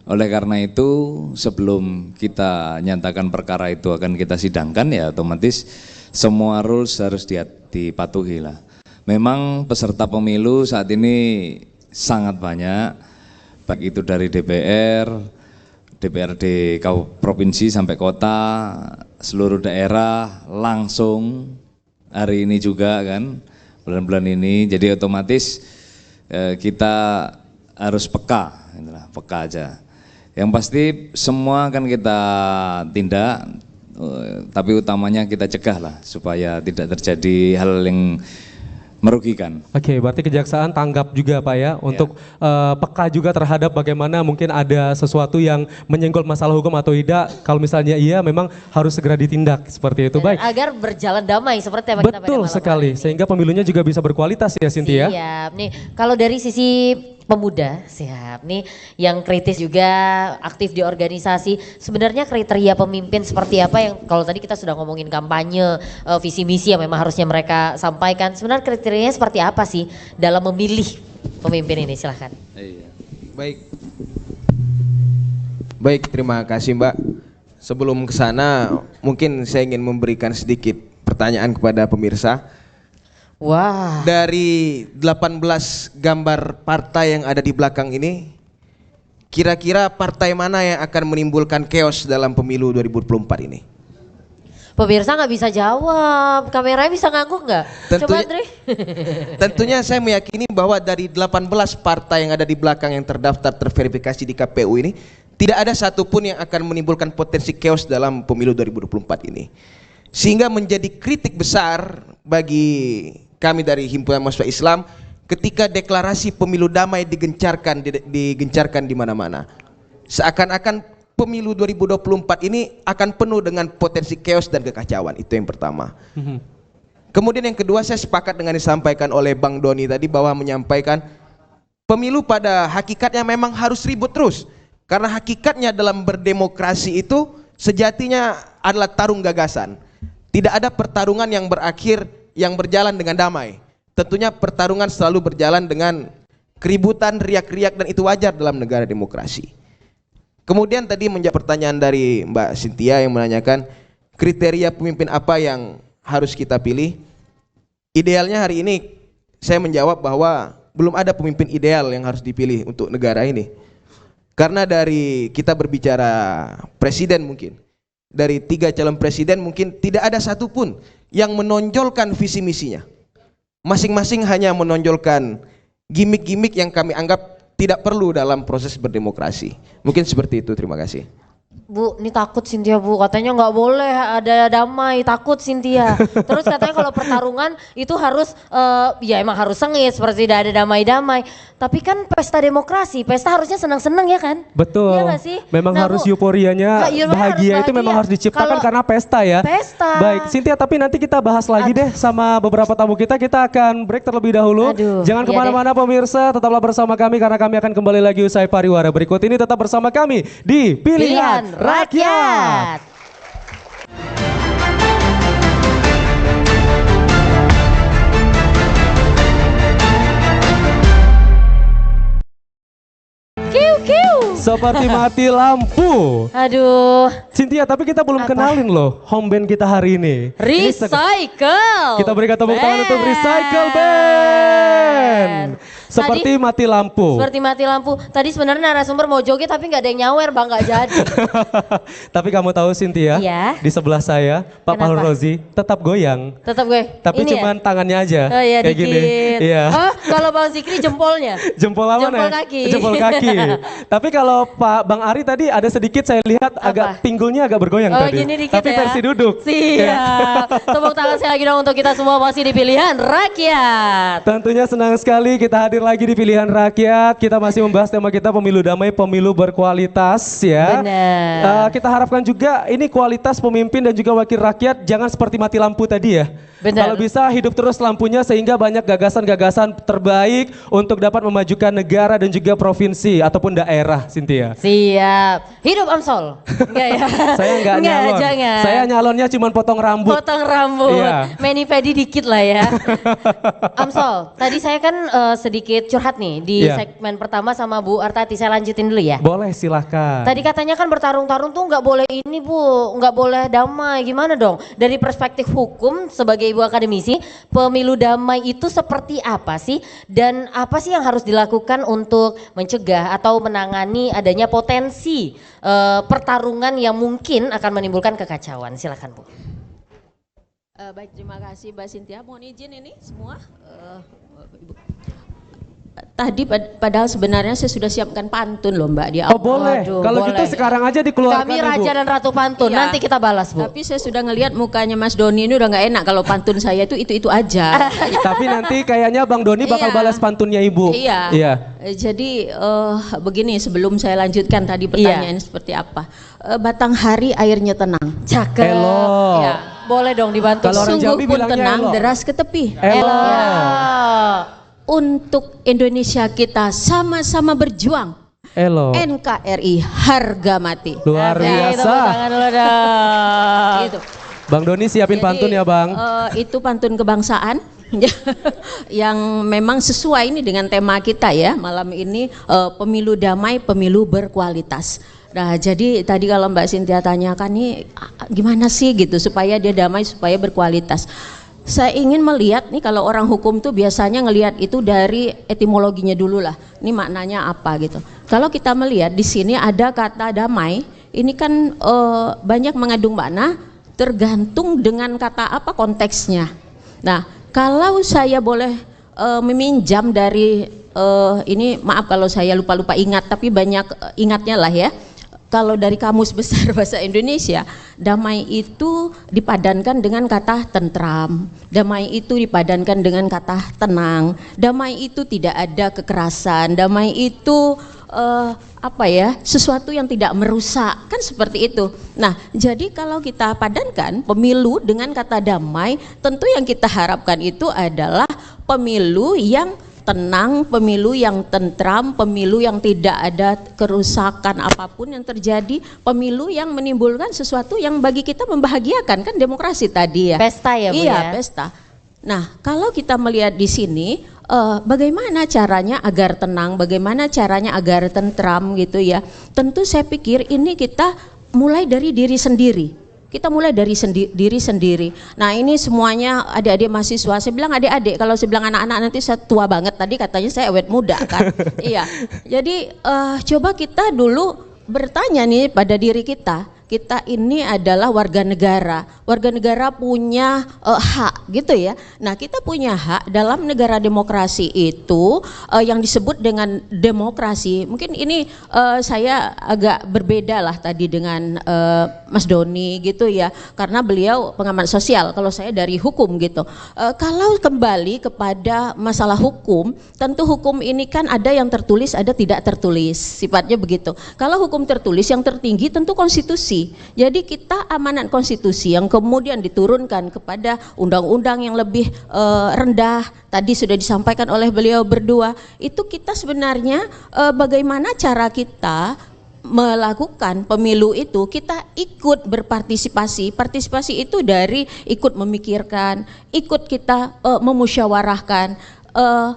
Oleh karena itu sebelum kita nyatakan perkara itu akan kita sidangkan ya otomatis semua rules harus dipatuhi lah. Memang peserta pemilu saat ini sangat banyak, baik itu dari DPR, DPRD provinsi sampai kota, seluruh daerah langsung hari ini juga kan, bulan-bulan ini. Jadi otomatis kita harus peka aja. Yang pasti semua kan kita tindak, tapi utamanya kita cegah lah supaya tidak terjadi hal yang merugikan. Oke, berarti kejaksaan tanggap juga Pak ya untuk peka juga terhadap bagaimana mungkin ada sesuatu yang menyenggol masalah hukum atau tidak. Kalau misalnya iya memang harus segera ditindak seperti itu. Baik. Agar berjalan damai seperti yang kita pada Betul sekali, sehingga pemilunya juga bisa berkualitas ya Cynthia. Siap. Nih, kalau dari sisi pemuda, siap nih, yang kritis juga aktif di organisasi, sebenarnya kriteria pemimpin seperti apa yang kalau tadi kita sudah ngomongin kampanye, visi misi yang memang harusnya mereka sampaikan, sebenarnya kriterianya seperti apa sih dalam memilih pemimpin ini? Silahkan. Baik, terima kasih Mbak. Sebelum ke sana, mungkin saya ingin memberikan sedikit pertanyaan kepada pemirsa. Wah. Dari 18 gambar partai yang ada di belakang ini, kira-kira partai mana yang akan menimbulkan chaos dalam pemilu 2024 ini? Pemirsa nggak bisa jawab, kameranya bisa ngangguk nggak? Coba Andre. Tentunya saya meyakini bahwa dari 18 partai yang ada di belakang yang terdaftar terverifikasi di KPU ini, tidak ada satupun yang akan menimbulkan potensi chaos dalam pemilu 2024 ini. Sehingga menjadi kritik besar bagi kami dari Himpunan Mahasiswa Islam ketika deklarasi pemilu damai digencarkan di mana-mana. Seakan-akan pemilu 2024 ini akan penuh dengan potensi chaos dan kekacauan. Itu yang pertama. Kemudian yang kedua, saya sepakat dengan yang disampaikan oleh Bang Doni tadi bahwa menyampaikan pemilu pada hakikatnya memang harus ribut terus. Karena hakikatnya dalam berdemokrasi itu sejatinya adalah tarung gagasan. Tidak ada pertarungan yang berakhir yang berjalan dengan damai. Tentunya pertarungan selalu berjalan dengan keributan, riak-riak, dan itu wajar dalam negara demokrasi. Kemudian tadi menjawab pertanyaan dari Mbak Cynthia yang menanyakan kriteria pemimpin apa yang harus kita pilih. Idealnya hari ini saya menjawab bahwa belum ada pemimpin ideal yang harus dipilih untuk negara ini. Karena dari kita berbicara presiden mungkin, dari 3 calon presiden mungkin tidak ada satupun yang menonjolkan visi misinya. Masing-masing hanya menonjolkan gimmick-gimmick yang kami anggap tidak perlu dalam proses berdemokrasi. Mungkin seperti itu, terima kasih. Bu, ini takut Cynthia Bu, katanya nggak boleh ada damai, takut Cynthia. Terus katanya kalau pertarungan itu harus, ya emang harus sengit, seperti tidak ada damai-damai. Tapi kan pesta demokrasi, pesta harusnya senang-senang ya kan? Betul. Iya nggak sih? Memang Nah, harus Bu, euforianya, iya, bahagia itu memang harus diciptakan karena pesta ya. Pesta. Baik, Cynthia, tapi nanti kita bahas lagi deh sama beberapa tamu kita. Kita akan break terlebih dahulu. Jangan iya kemana-mana pemirsa, tetaplah bersama kami karena kami akan kembali lagi usai pariwara berikut ini. Tetap bersama kami di Pilihan Rakyat. Seperti mati lampu. Aduh. Cynthia, tapi kita belum kenalin loh home band kita hari ini. Recycle. Kita berikan tepuk tangan untuk Recycle Band. Seperti mati lampu. Seperti mati lampu. Tadi sebenarnya narasumber mau joget tapi nggak ada yang nyawer bang, nggak jadi. Tapi kamu tahu Cynthia, Iya. di sebelah saya Pak Paul Rozi tetap goyang. Tetap gue. Tapi Ini cuman tangannya aja. Oh iya, kayak dikit. gini. Iya. Oh, kalau Bang Zikri jempolnya. Jempol apa Jempol nih? kaki. Jempol kaki. Tapi kalau Pak Bang Ari tadi ada sedikit saya lihat agak pinggulnya agak bergoyang Oh tadi. gini dikit Tapi ya. versi duduk. Siap. Tepuk tangan sekali lagi dong untuk kita semua masih di Pilihan Rakyat. Tentunya senang sekali kita hadir lagi di Pilihan Rakyat. Kita masih membahas tema kita pemilu damai, pemilu berkualitas ya. Benar. Kita harapkan juga ini kualitas pemimpin dan juga wakil rakyat jangan seperti mati lampu tadi ya. Benar. Kalau bisa hidup terus lampunya sehingga banyak gagasan-gagasan terbaik untuk dapat memajukan negara dan juga provinsi ataupun daerah, Cynthia. Siap. Hidup Amsol. Enggak ya? Saya enggak nyalon. Jangan. Saya nyalonnya cuma potong rambut. Potong rambut. Iya. Mani pedi dikit lah ya. Amsol, tadi saya kan sedikit curhat nih di Iya. segmen pertama sama Bu Artati. Saya lanjutin dulu ya. Boleh, silahkan. Tadi katanya kan bertarung-tarung tuh nggak boleh ini Bu, nggak boleh damai. Gimana dong? Dari perspektif hukum sebagai ibu akademisi, pemilu damai itu seperti apa sih? Dan apa sih yang harus dilakukan untuk mencegah atau menangani adanya potensi pertarungan yang mungkin akan menimbulkan kekacauan? Silakan Bu. Baik, terima kasih Mbak Cynthia. Mohon izin ini semua. Ibu. Tadi padahal sebenarnya saya sudah siapkan pantun loh Mbak di awal. Oh boleh, kalau gitu sekarang aja dikeluarkan Kami Ibu. Raja dan Ratu Pantun, Iya. nanti kita balas Bu. Tapi saya sudah ngelihat mukanya Mas Doni ini udah nggak enak kalau pantun saya itu aja. Tapi nanti kayaknya Bang Doni bakal Iya. balas pantunnya Ibu. Iya. Iya. Jadi begini sebelum saya lanjutkan tadi pertanyaannya seperti apa. Batang hari airnya tenang. Cakep. Elok. Ya. Boleh dong dibantu. Kalau orang Sungguh Jambi pun bilangnya tenang elok. deras ke tepi. Elok. Untuk Indonesia kita sama-sama berjuang. Elok. NKRI harga mati. Luar biasa. Tepuk tangan dulu dong. Gitu. Bang Doni siapin pantun ya Bang. Itu pantun kebangsaan yang memang sesuai ini dengan tema kita ya malam ini, pemilu damai, pemilu berkualitas. Nah jadi tadi kalau Mbak Cynthia tanyakan nih gimana sih gitu supaya dia damai, supaya berkualitas. Saya ingin melihat nih kalau orang hukum tuh biasanya ngelihat itu dari etimologinya dulu lah. Ini maknanya apa gitu. Kalau kita melihat di sini ada kata damai, ini kan banyak mengandung makna tergantung dengan kata apa konteksnya. Nah, kalau saya boleh meminjam dari ini maaf kalau saya lupa-lupa ingat tapi banyak ingatnya lah ya. Kalau dari Kamus Besar Bahasa Indonesia, damai itu dipadankan dengan kata tentram, damai itu dipadankan dengan kata tenang, damai itu tidak ada kekerasan, damai itu sesuatu yang tidak merusak, kan seperti itu. Nah, jadi kalau kita padankan pemilu dengan kata damai, tentu yang kita harapkan itu adalah pemilu yang tenang, pemilu yang tentram, pemilu yang tidak ada kerusakan apapun yang terjadi, pemilu yang menimbulkan sesuatu yang bagi kita membahagiakan, kan demokrasi tadi ya. Pesta ya Bu iya, ya? pesta. Nah, kalau kita melihat di sini, bagaimana caranya agar tenang, bagaimana caranya agar tentram gitu ya. Tentu saya pikir ini kita mulai dari diri sendiri. Kita mulai dari diri sendiri. Nah ini semuanya adik-adik mahasiswa, saya bilang adik-adik, kalau saya bilang anak-anak nanti saya tua banget, tadi katanya saya awet muda kan. Iya, jadi coba kita dulu bertanya nih pada diri kita ini adalah warga negara punya hak gitu ya. Nah kita punya hak dalam negara demokrasi itu yang disebut dengan demokrasi. Mungkin ini saya agak berbeda lah tadi dengan Mas Doni gitu ya, karena beliau pengamat sosial, kalau saya dari hukum gitu. Kalau kembali kepada masalah hukum, tentu hukum ini kan ada yang tertulis, ada tidak tertulis, sifatnya begitu. Kalau hukum tertulis yang tertinggi tentu konstitusi. Jadi kita amanat konstitusi yang kemudian diturunkan kepada undang-undang yang lebih rendah, tadi sudah disampaikan oleh beliau berdua, itu kita sebenarnya bagaimana cara kita melakukan pemilu itu, kita ikut berpartisipasi. Partisipasi itu dari ikut memikirkan, ikut kita memusyawarahkan,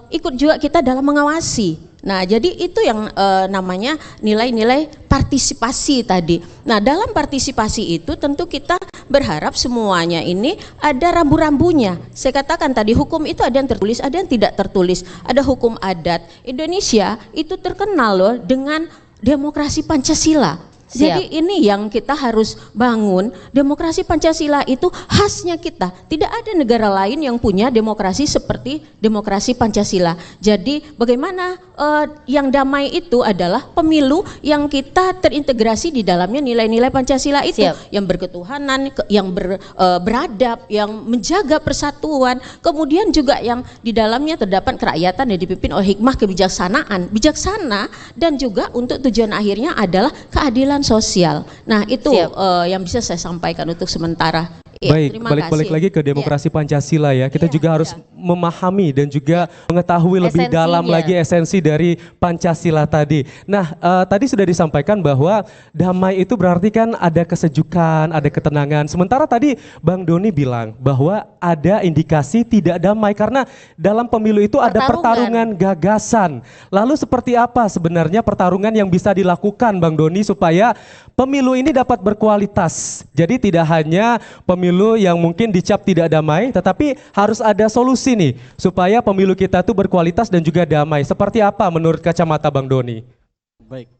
ikut juga kita dalam mengawasi. Nah jadi itu yang namanya nilai-nilai partisipasi tadi. Nah dalam partisipasi itu tentu kita berharap semuanya ini ada rambu-rambunya. Saya katakan tadi hukum itu ada yang tertulis, ada yang tidak tertulis. Ada hukum adat. Indonesia itu terkenal loh dengan demokrasi Pancasila. Jadi ini yang kita harus bangun, demokrasi Pancasila itu khasnya kita. Tidak ada negara lain yang punya demokrasi seperti demokrasi Pancasila. Jadi bagaimana yang damai itu adalah pemilu yang kita terintegrasi di dalamnya nilai-nilai Pancasila itu. Yang berketuhanan, yang beradab, yang menjaga persatuan. Kemudian juga yang di dalamnya terdapat kerakyatan yang dipimpin oleh hikmah kebijaksanaan. Bijaksana dan juga untuk tujuan akhirnya adalah keadilan sosial. Nah itu yang bisa saya sampaikan untuk sementara. Ya, baik, balik lagi ke demokrasi Pancasila ya. Kita juga harus memahami dan juga mengetahui lebih dalam lagi esensi dari Pancasila tadi. Nah, tadi sudah disampaikan bahwa damai itu berarti kan ada kesejukan, ada ketenangan. Sementara tadi Bang Doni bilang bahwa ada indikasi tidak damai karena dalam pemilu itu ada pertarungan gagasan. Lalu seperti apa sebenarnya pertarungan yang bisa dilakukan Bang Doni supaya pemilu ini dapat berkualitas? Jadi tidak hanya pemilu yang mungkin dicap tidak damai, tetapi harus ada solusi nih supaya pemilu kita tuh berkualitas dan juga damai. Seperti apa menurut kacamata Bang Doni? Baik.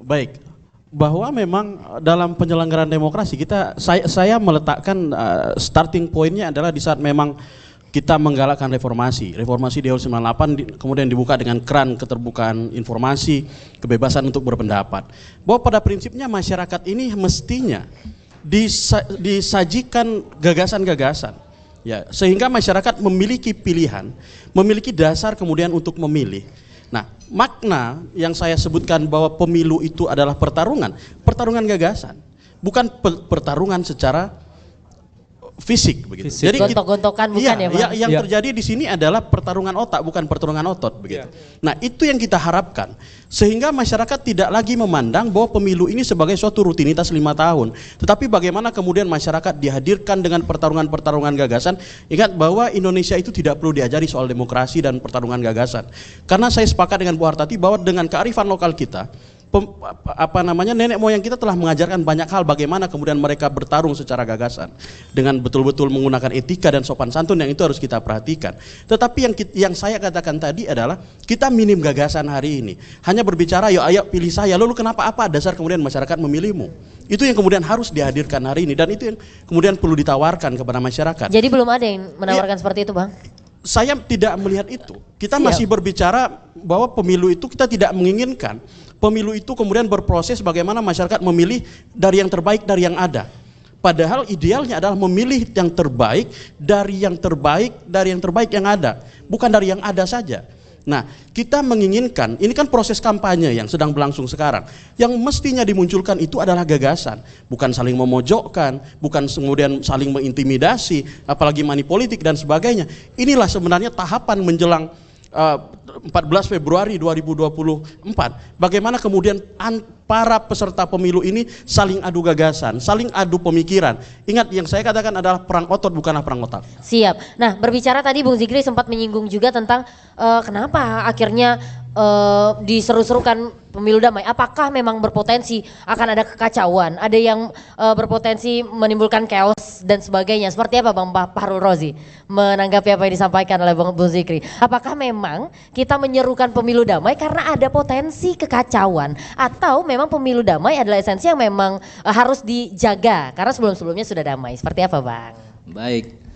Baik. Bahwa memang dalam penyelenggaraan demokrasi saya meletakkan starting pointnya adalah di saat memang kita menggalakkan reformasi di tahun 98 kemudian dibuka dengan keran keterbukaan informasi, kebebasan untuk berpendapat. Bahwa pada prinsipnya masyarakat ini mestinya disajikan gagasan-gagasan, ya, sehingga masyarakat memiliki pilihan, memiliki dasar kemudian untuk memilih. Nah, makna yang saya sebutkan bahwa pemilu itu adalah pertarungan gagasan, bukan pertarungan secara fisik begitu. Jadi gontok-gontokan bukan ya Bang? Yang terjadi di sini adalah pertarungan otak bukan pertarungan otot begitu. Nah, itu yang kita harapkan sehingga masyarakat tidak lagi memandang bahwa pemilu ini sebagai suatu rutinitas 5 tahun. Tetapi bagaimana kemudian masyarakat dihadirkan dengan pertarungan-pertarungan gagasan. Ingat bahwa Indonesia itu tidak perlu diajari soal demokrasi dan pertarungan gagasan. Karena saya sepakat dengan Bu Hartati bahwa dengan kearifan lokal kita, nenek moyang kita telah mengajarkan banyak hal bagaimana kemudian mereka bertarung secara gagasan dengan betul-betul menggunakan etika dan sopan santun yang itu harus kita perhatikan. Tetapi yang saya katakan tadi adalah kita minim gagasan hari ini. Hanya berbicara ayo pilih saya, lalu kenapa apa dasar kemudian masyarakat memilihmu. Itu yang kemudian harus dihadirkan hari ini dan itu yang kemudian perlu ditawarkan kepada masyarakat. Jadi belum ada yang menawarkan seperti itu Bang? Saya tidak melihat itu. Kita masih berbicara bahwa pemilu itu kita tidak menginginkan. Pemilu itu kemudian berproses bagaimana masyarakat memilih dari yang terbaik dari yang ada. Padahal idealnya adalah memilih yang terbaik dari yang terbaik yang ada. Bukan dari yang ada saja. Nah, kita menginginkan, ini kan proses kampanye yang sedang berlangsung sekarang. Yang mestinya dimunculkan itu adalah gagasan, bukan saling memojokkan, bukan kemudian saling mengintimidasi, apalagi money politik dan sebagainya. Inilah sebenarnya tahapan menjelang 14 Februari 2024. Bagaimana kemudian para peserta pemilu ini saling adu gagasan, saling adu pemikiran. Ingat, yang saya katakan adalah perang otot, bukanlah perang otak. Siap. Nah, berbicara tadi Bung Zikri sempat menyinggung juga tentang kenapa akhirnya diseru-serukan pemilu damai. Apakah memang berpotensi akan ada kekacauan, ada yang berpotensi menimbulkan chaos dan sebagainya. Seperti apa Bang Fahrul Rozi menanggapi apa yang disampaikan oleh Bung Zikri? Apakah memang kita menyerukan pemilu damai karena ada potensi kekacauan, atau memang pemilu damai adalah esensi yang memang harus dijaga karena sebelum-sebelumnya sudah damai? Seperti apa Bang? Baik.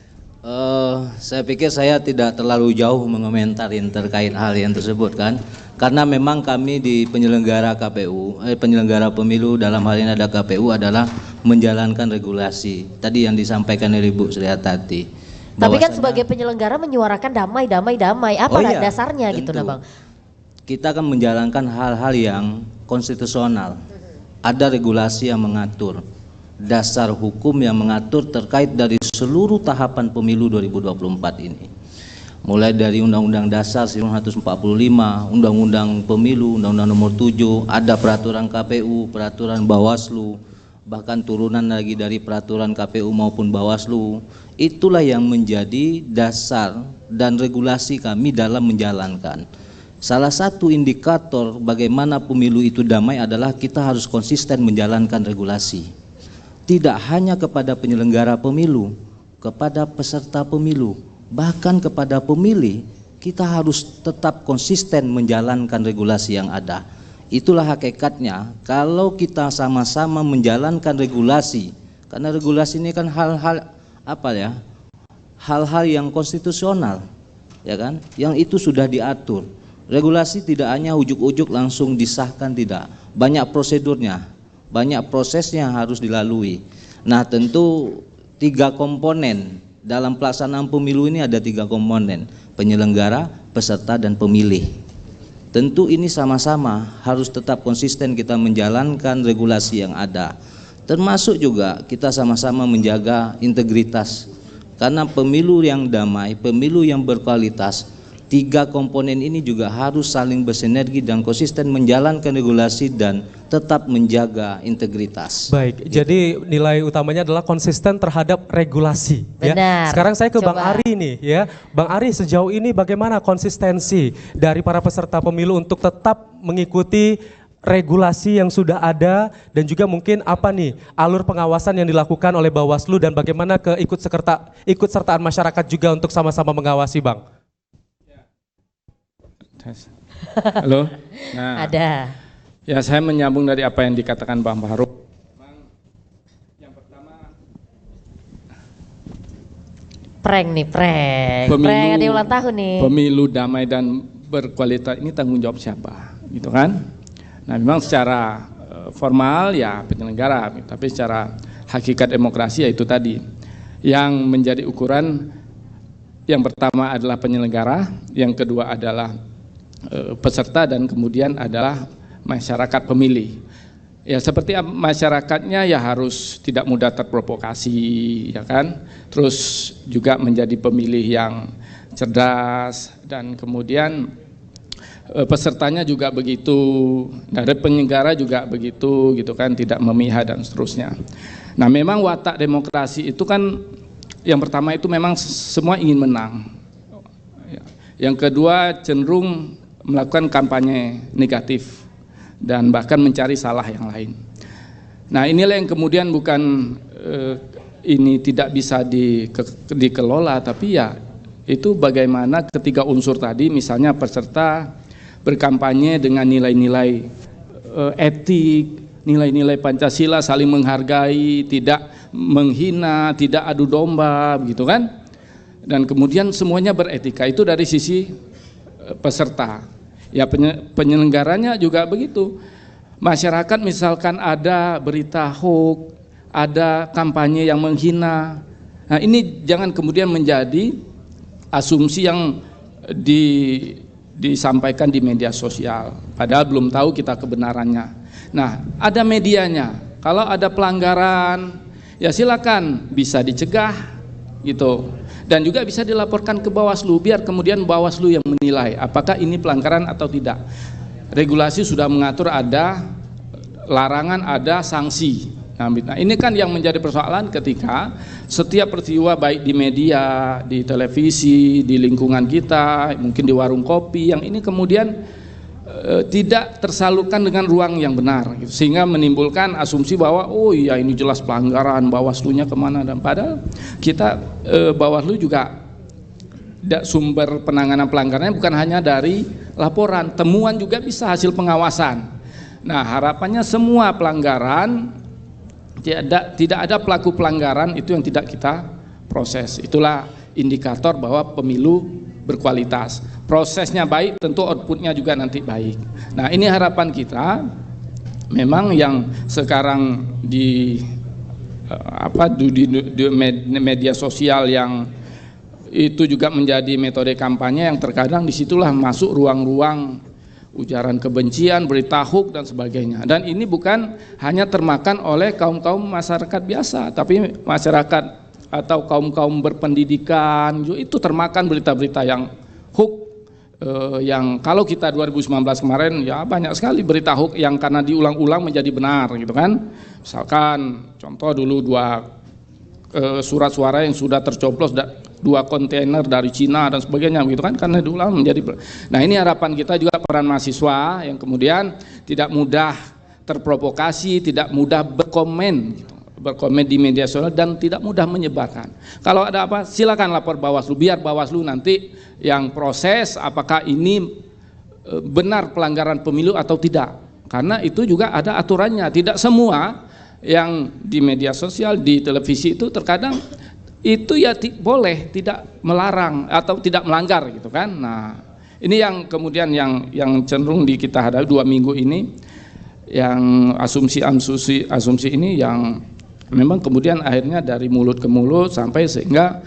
Saya pikir saya tidak terlalu jauh menkomentarin terkait hal yang tersebut kan, karena memang kami di penyelenggara penyelenggara pemilu, dalam hal ini ada KPU, adalah menjalankan regulasi tadi yang disampaikan oleh Ibu Suryatati. Tapi kan sebagai penyelenggara menyuarakan damai. Apa dasarnya gitu nah Bang? Kita akan menjalankan hal-hal yang konstitusional. Ada regulasi yang mengatur, dasar hukum yang mengatur terkait dari seluruh tahapan pemilu 2024 ini. Mulai dari Undang-Undang Dasar 1945, Undang-Undang Pemilu, Undang-Undang Nomor 7, ada peraturan KPU, peraturan Bawaslu, bahkan turunan lagi dari peraturan KPU maupun Bawaslu. Itulah yang menjadi dasar dan regulasi kami dalam menjalankan. Salah satu indikator bagaimana pemilu itu damai adalah kita harus konsisten menjalankan regulasi. Tidak hanya kepada penyelenggara pemilu, kepada peserta pemilu, bahkan kepada pemilih, kita harus tetap konsisten menjalankan regulasi yang ada. Itulah hakikatnya kalau kita sama-sama menjalankan regulasi, karena regulasi ini kan hal-hal yang konstitusional, ya kan, yang itu sudah diatur. Regulasi tidak hanya ujuk-ujuk langsung disahkan, tidak, banyak prosedurnya, banyak prosesnya harus dilalui. Nah, tentu 3 komponen dalam pelaksanaan pemilu ini, ada 3 komponen: penyelenggara, peserta, dan pemilih. Tentu ini sama-sama harus tetap konsisten kita menjalankan regulasi yang ada, termasuk juga kita sama-sama menjaga integritas, karena pemilu yang damai, pemilu yang berkualitas, 3 komponen ini juga harus saling bersinergi dan konsisten menjalankan regulasi dan tetap menjaga integritas. Baik, gitu. Jadi nilai utamanya adalah konsisten terhadap regulasi. Benar. Ya. Sekarang saya ke Coba. Bang Ari nih, ya. Bang Ari, sejauh ini bagaimana konsistensi dari para peserta pemilu untuk tetap mengikuti regulasi yang sudah ada, dan juga mungkin apa nih alur pengawasan yang dilakukan oleh Bawaslu, dan bagaimana ikut-sertaan masyarakat juga untuk sama-sama mengawasi, Bang? Halo. Nah, ada. Ya, saya menyambung dari apa yang dikatakan Bang Fahrul. Prank nih, prank ada ulang tahun nih. Pemilu damai dan berkualitas ini tanggung jawab siapa, gitu kan? Nah, memang secara formal ya penyelenggara, tapi secara hakikat demokrasi ya itu tadi. Yang menjadi ukuran, yang pertama adalah penyelenggara, yang kedua adalah peserta, dan kemudian adalah masyarakat pemilih. Ya, seperti masyarakatnya ya harus tidak mudah terprovokasi, ya kan? Terus juga menjadi pemilih yang cerdas, dan kemudian pesertanya juga begitu, dari penyelenggara juga begitu, gitu kan, tidak memihak dan seterusnya. Nah, memang watak demokrasi itu kan yang pertama itu memang semua ingin menang. Yang kedua cenderung melakukan kampanye negatif dan bahkan mencari salah yang lain. Nah, inilah yang kemudian bukan ini tidak bisa dikelola, tapi ya itu bagaimana ketiga unsur tadi, misalnya peserta berkampanye dengan nilai-nilai etik, nilai-nilai Pancasila, saling menghargai, tidak menghina, tidak adu domba, begitu kan? Dan kemudian semuanya beretika, itu dari sisi peserta. Ya, penyelenggaranya juga begitu. Masyarakat misalkan ada berita hoax, ada kampanye yang menghina. Nah, ini jangan kemudian menjadi asumsi yang disampaikan di media sosial, padahal belum tahu kita kebenarannya. Nah, ada medianya. Kalau ada pelanggaran, ya silakan bisa dicegah gitu. Dan juga bisa dilaporkan ke Bawaslu, biar kemudian Bawaslu yang menilai apakah ini pelanggaran atau tidak. Regulasi sudah mengatur, ada larangan, ada sanksi. Nah, ini kan yang menjadi persoalan ketika setiap peristiwa baik di media, di televisi, di lingkungan kita, mungkin di warung kopi, yang ini kemudian tidak tersalurkan dengan ruang yang benar, gitu. Sehingga menimbulkan asumsi bahwa oh iya ini jelas pelanggaran, Bawaslu-nya kemana, dan padahal kita Bawaslu juga sumber penanganan pelanggarannya bukan hanya dari laporan, temuan juga bisa hasil pengawasan. Nah, harapannya semua pelanggaran, tidak ada pelaku pelanggaran itu yang tidak kita proses. Itulah indikator bahwa pemilu berkualitas. Prosesnya baik, tentu outputnya juga nanti baik. Nah, ini harapan kita. Memang yang sekarang di media sosial yang itu juga menjadi metode kampanye yang terkadang disitulah masuk ruang-ruang ujaran kebencian, berita hoax dan sebagainya. Dan ini bukan hanya termakan oleh kaum-kaum masyarakat biasa, tapi masyarakat atau kaum-kaum berpendidikan itu termakan berita-berita yang hoax, yang kalau kita 2019 kemarin ya banyak sekali berita hoax yang karena diulang-ulang menjadi benar gitu kan. Misalkan contoh dulu 2 surat suara yang sudah tercoblos 2 kontainer dari Cina dan sebagainya gitu kan, karena diulang menjadi. Nah, ini harapan kita juga peran mahasiswa yang kemudian tidak mudah terprovokasi, tidak mudah berkomen gitu, berkomen di media sosial dan tidak mudah menyebarkan. Kalau ada apa silakan lapor Bawaslu, biar Bawaslu nanti yang proses apakah ini benar pelanggaran pemilu atau tidak. Karena itu juga ada aturannya, tidak semua yang di media sosial, di televisi itu terkadang itu ya boleh, tidak melarang atau tidak melanggar gitu kan. Nah, ini yang kemudian yang cenderung di kita hadapi 2 minggu ini, yang asumsi ini yang memang kemudian akhirnya dari mulut ke mulut sampai sehingga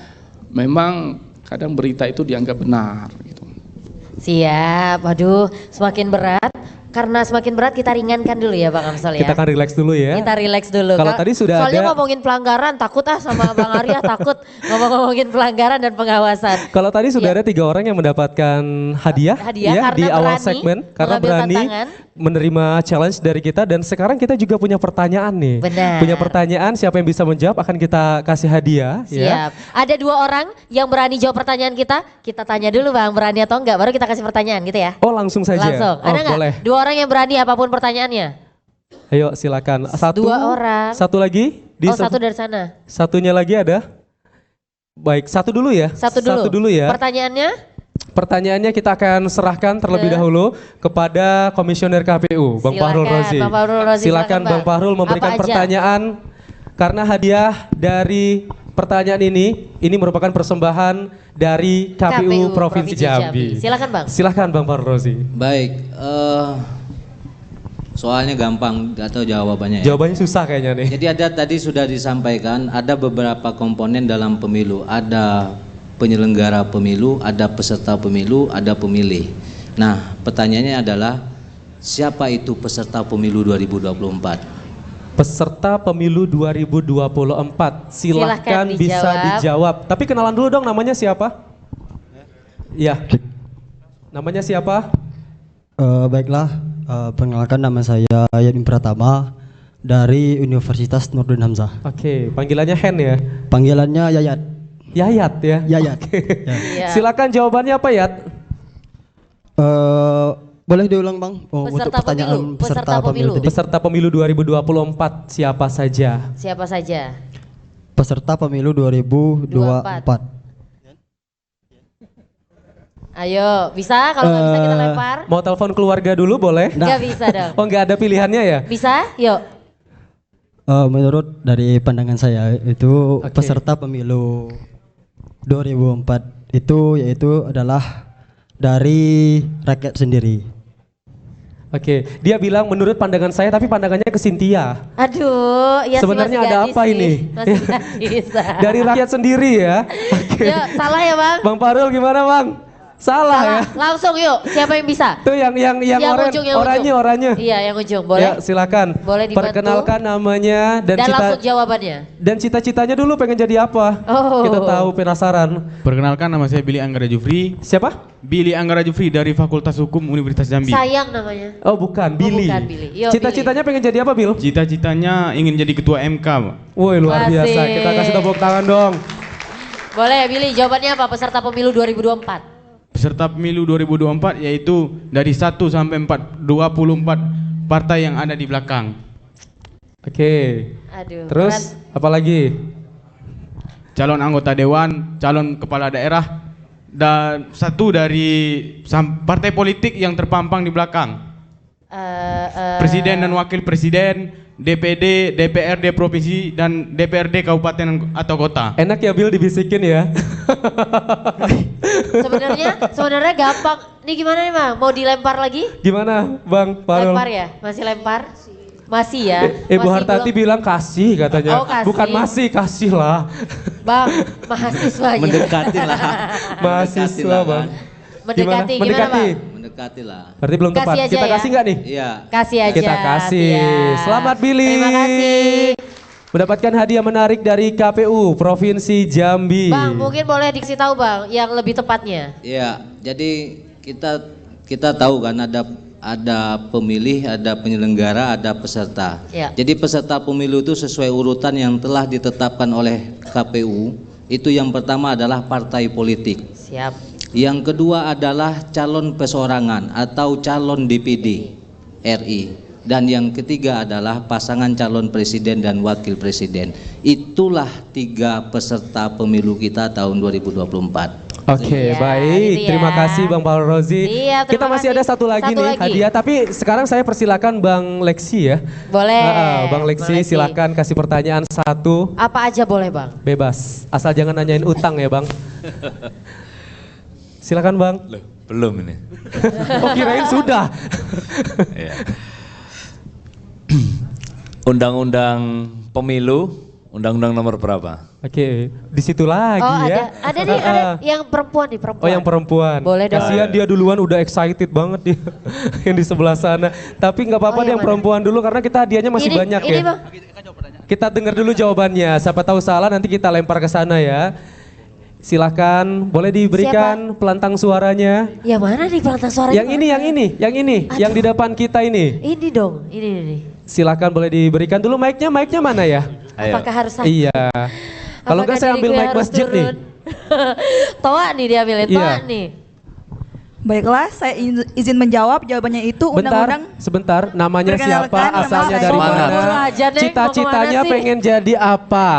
memang kadang berita itu dianggap benar gitu. Siap, waduh semakin berat. Karena semakin berat kita ringankan dulu ya Bang Amsal ya. Kita akan relax dulu ya. Kita relax dulu. Kalau tadi sudah soalnya ada. ngomongin pelanggaran takut sama Bang Arya takut ngomongin pelanggaran dan pengawasan. Kalau tadi sudah ada 3 orang yang mendapatkan hadiah ya, di awal segmen karena berani menerima challenge dari kita, dan sekarang kita juga punya pertanyaan nih. Benar. Punya pertanyaan, siapa yang bisa menjawab akan kita kasih hadiah. Siap. Ya. Ada 2 orang yang berani jawab pertanyaan kita. Kita tanya dulu Bang, berani atau enggak, baru kita kasih pertanyaan gitu ya. Oh langsung saja. Langsung. Oh, Ada enggak? boleh. 2 orang yang berani apapun pertanyaannya. Ayo silakan. 1 orang. 1 lagi. Satu dari sana. Satunya lagi ada. Baik, 1 dulu ya. 1 dulu. 1 dulu ya. Pertanyaannya kita akan serahkan terlebih dahulu kepada Komisioner KPU, Bang Fahrul Razi. Bang Fahrul Razi. Silakan Bang Fahrul memberikan pertanyaan, karena hadiah dari pertanyaan ini merupakan persembahan dari KPU Provinsi Jambi. Silakan Bang. Silakan Bang Fahrul Razi. Baik, soalnya gampang atau jawabannya ya? Jawabannya susah kayaknya nih. Jadi tadi sudah disampaikan ada beberapa komponen dalam pemilu, ada penyelenggara pemilu, ada peserta pemilu, ada pemilih. Nah, pertanyaannya adalah siapa itu peserta pemilu 2024? Peserta pemilu 2024, silahkan bisa dijawab. Tapi kenalan dulu dong, namanya siapa? Ya, namanya siapa? Baiklah, perkenalkan nama saya Yadim Pratama dari Universitas Nurdin Hamzah. Oke, panggilannya Hen ya? Panggilannya Yayat. Yayat ya? Yayat. Ya. Silakan jawabannya apa Yat? Boleh diulang Bang? Peserta untuk pertanyaan pemilu. peserta pemilu tadi. Peserta pemilu 2024 siapa saja? Siapa saja? Peserta pemilu 2024. Ayo, bisa? Kalau nggak bisa kita lempar. Mau telepon keluarga dulu boleh? Nggak bisa dong. Oh nggak ada pilihannya ya? Bisa? Yuk. Menurut dari pandangan saya itu peserta pemilu 2004 itu yaitu adalah dari rakyat sendiri. Oke, dia bilang menurut pandangan saya, tapi pandangannya ke Cynthia. Aduh, ya sebenarnya ada apa sih. ini? Masih gadis. Dari rakyat sendiri ya. Yuk, salah ya Bang? Bang Fahrul gimana Bang? Salah ya. Langsung yuk, siapa yang bisa? Tuh yang ujung, yang oranye. Iya, yang ujung. Boleh? Ya, silakan. Boleh dibantu. Perkenalkan namanya dan langsung jawabannya. Dan cita-citanya dulu pengen jadi apa? Oh. Kita tahu penasaran. Perkenalkan, nama saya Billy Anggara Jufri. Siapa? Billy Anggara Jufri dari Fakultas Hukum Universitas Jambi. Sayang namanya. Oh bukan, Billy. Bukan Billy. Yo, Cita-citanya pengen jadi apa, Bil? Cita-citanya ingin jadi ketua MK, Pak. Woi, luar Asik. biasa. Kita kasih tepuk tangan dong. Boleh Billy, jawabannya apa? Peserta pemilu 2024. Peserta pemilu 2024 yaitu dari 1 sampai 24 partai yang ada di belakang. Oke. Aduh. Terus apa lagi? Calon anggota dewan, calon kepala daerah, dan satu dari partai politik yang terpampang di belakang. Presiden dan wakil presiden, DPD, DPRD provinsi dan DPRD kabupaten atau kota. Enak ya Bil dibisikin ya. Sebenarnya gampang. Ini gimana nih Bang? Mau dilempar lagi? Gimana Bang Farul? Lempar ya? Masih lempar? Masih ya? Ibu Masih Hartati belum? bilang kasih katanya. Oh, kasih. Bukan masih, kasih lah. Bang, mahasiswanya. Mendekati lah. Mahasiswa Bang. Mendekati, gimana Mendekati. Bang? Mendekati lah. Berarti belum Kasih tepat. aja Kita ya. kasih nggak nih? Iya. Kasih aja. Kita kasih. Siap. Selamat Billy. Terima kasih. Mendapatkan hadiah menarik dari KPU Provinsi Jambi. Bang, mungkin boleh dikasih tahu Bang yang lebih tepatnya. Iya, jadi kita tahu kan ada pemilih, ada penyelenggara, ada peserta. Ya. Jadi peserta pemilu itu sesuai urutan yang telah ditetapkan oleh KPU. Itu yang pertama adalah partai politik. Siap. Yang kedua adalah calon perseorangan atau calon DPD RI. Dan yang ketiga adalah pasangan calon presiden dan wakil presiden. Itulah 3 peserta pemilu kita tahun 2024. Oke, baik. itu ya. Terima kasih Bang Paul Rozi. Iya, Kita terima masih kasih. ada satu lagi Satu nih lagi. hadiah, tapi sekarang saya persilakan Bang Lexi ya. Boleh. Bang Lexi, silakan kasih pertanyaan satu. Apa aja boleh Bang? Bebas, asal jangan nanyain utang ya Bang. Silakan Bang. Loh, belum ini. Oh kirain sudah. Ya. Undang-undang pemilu, undang-undang nomor berapa? Oke, di situ lagi Oh ya. ada nih, ada yang perempuan nih, perempuan. Oh yang perempuan. Boleh dong. Kasihan dia duluan udah excited banget dia yang di sebelah sana. Tapi nggak apa-apa deh yang perempuan dulu karena kita hadiahnya masih banyak ini ya. Bang. Kita dengar dulu jawabannya. Siapa tahu salah nanti kita lempar ke sana ya. Silakan, boleh diberikan pelantang suaranya. Yang mana nih pelantang suaranya? Yang ini, yang di depan kita ini. Ini dong, ini. Silakan boleh diberikan dulu mic-nya mana ya? Apakah harus saya? Iya. Kalau enggak saya ambil diriku mic harus masjid nih. turun? Toa nih diambilin, Toa Iya. nih. Baiklah, saya izin menjawab. Jawabannya itu undang-undang. Sebentar, namanya siapa, Perkenalkan, nama asalnya saya dari Semangat. mana, Buru aja, Neng, cita-citanya mau kemana sih? pengen jadi apa?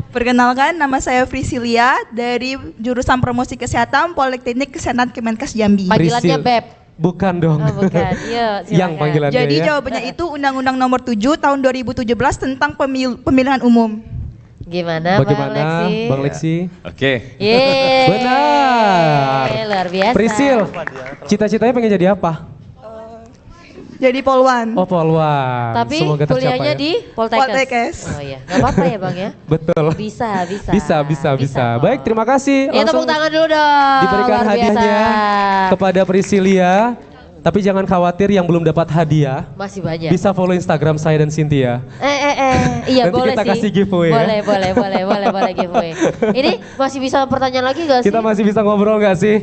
Perkenalkan, nama saya Frisilia dari jurusan Promosi Kesehatan Politeknik Kesehatan Kemenkes Jambi. Panggilannya Prisil. Beb. Bukan dong. Oh, bukan. Iya, Yang silakan. panggilannya Jadi ya. jawabannya itu Undang-Undang Nomor 7 Tahun 2017 tentang pemilihan umum. Gimana Bagaimana, Bang Lexi? Oke. Yeay. Benar. Luar biasa. Prisil, cita-citanya pengen jadi apa? Jadi polwan. Oh polwan. Tapi Semoga tercapai kuliahnya ya. di Poltekkes. Poltekkes. Oh iya, nggak apa-apa ya Bang ya. Betul. Bisa. Baik, terima kasih. Ya tepuk tangan dulu dong. Diberikan Luar hadiahnya biasa. kepada Prisilia. Tapi jangan khawatir yang belum dapat hadiah. Masih banyak. Bisa follow Instagram saya dan Cynthia. Iya Nanti boleh kita sih. kasih giveaway ya. Boleh giveaway. Ini masih bisa pertanyaan lagi gak sih? Kita masih bisa ngobrol nggak sih?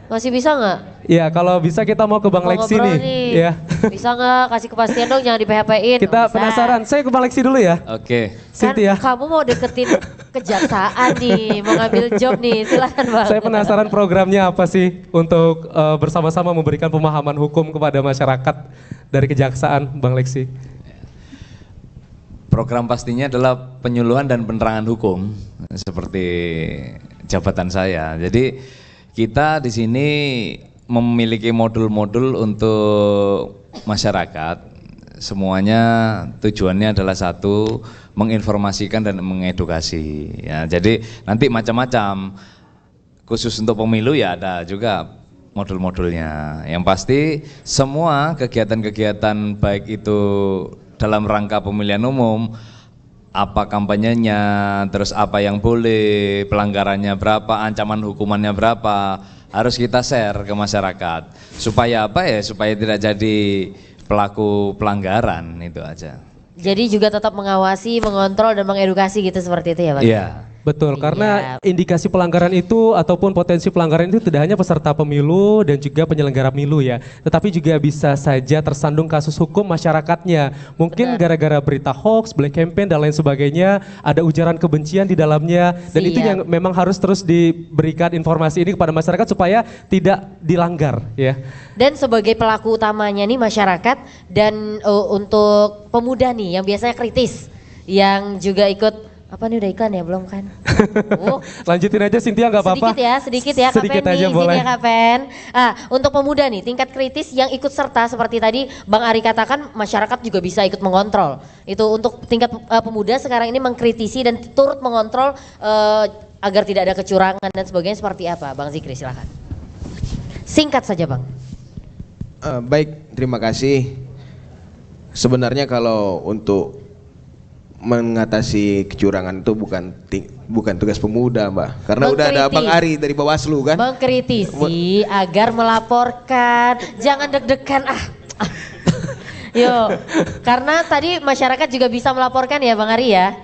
Masih bisa nggak? Ya kalau bisa kita mau ke Bang Mau Lexi ngobrol nih. Ya. Bisa nggak kasih kepastian dong, jangan di PHP-in. Kita Bisa. penasaran. Saya ke Bang Lexi dulu ya. Oke. Kan Cynthia. kamu mau deketin kejaksaan nih, mau ngambil job nih, silakan Bang. Saya penasaran programnya apa sih untuk bersama-sama memberikan pemahaman hukum kepada masyarakat dari kejaksaan, Bang Lexi. Program pastinya adalah penyuluhan dan penerangan hukum seperti jabatan saya. Jadi kita di sini memiliki modul-modul untuk masyarakat. Semuanya tujuannya adalah satu, menginformasikan dan mengedukasi. Ya, jadi nanti macam-macam. Khusus untuk pemilu ya ada juga modul-modulnya. Yang pasti semua kegiatan-kegiatan baik itu dalam rangka pemilihan umum, apa kampanyenya, terus apa yang boleh, pelanggarannya berapa, ancaman hukumannya berapa, harus kita share ke masyarakat. Supaya apa ya? Supaya tidak jadi pelaku pelanggaran, itu aja. Jadi juga tetap mengawasi, mengontrol dan mengedukasi gitu seperti itu ya Bang? Iya. Betul, karena indikasi pelanggaran itu ataupun potensi pelanggaran itu tidak hanya peserta pemilu dan juga penyelenggara pemilu ya, tetapi juga bisa saja tersandung kasus hukum masyarakatnya. Mungkin gara-gara berita hoax, black campaign dan lain sebagainya, ada ujaran kebencian di dalamnya, dan itu yang memang harus terus diberikan informasi ini kepada masyarakat supaya tidak dilanggar ya. Dan sebagai pelaku utamanya nih masyarakat dan untuk pemuda nih yang biasanya kritis, yang juga ikut apa nih udah iklan ya belum kan? Lanjutin aja Cynthia nggak apa-apa. Sedikit ya Sedikit Kapen aja nih, boleh. izin ya Kapen. Untuk pemuda nih tingkat kritis yang ikut serta seperti tadi Bang Ari katakan masyarakat juga bisa ikut mengontrol. Itu untuk tingkat pemuda sekarang ini mengkritisi dan turut mengontrol agar tidak ada kecurangan dan sebagainya seperti apa? Bang Zikri silakan. Singkat saja Bang. Baik, terima kasih. Sebenarnya kalau untuk mengatasi kecurangan itu bukan tugas pemuda, Mbak. Karena udah ada Bang Ari dari Bawaslu kan. Mengkritisi agar melaporkan, jangan deg-degan Yo, karena tadi masyarakat juga bisa melaporkan ya Bang Ari ya.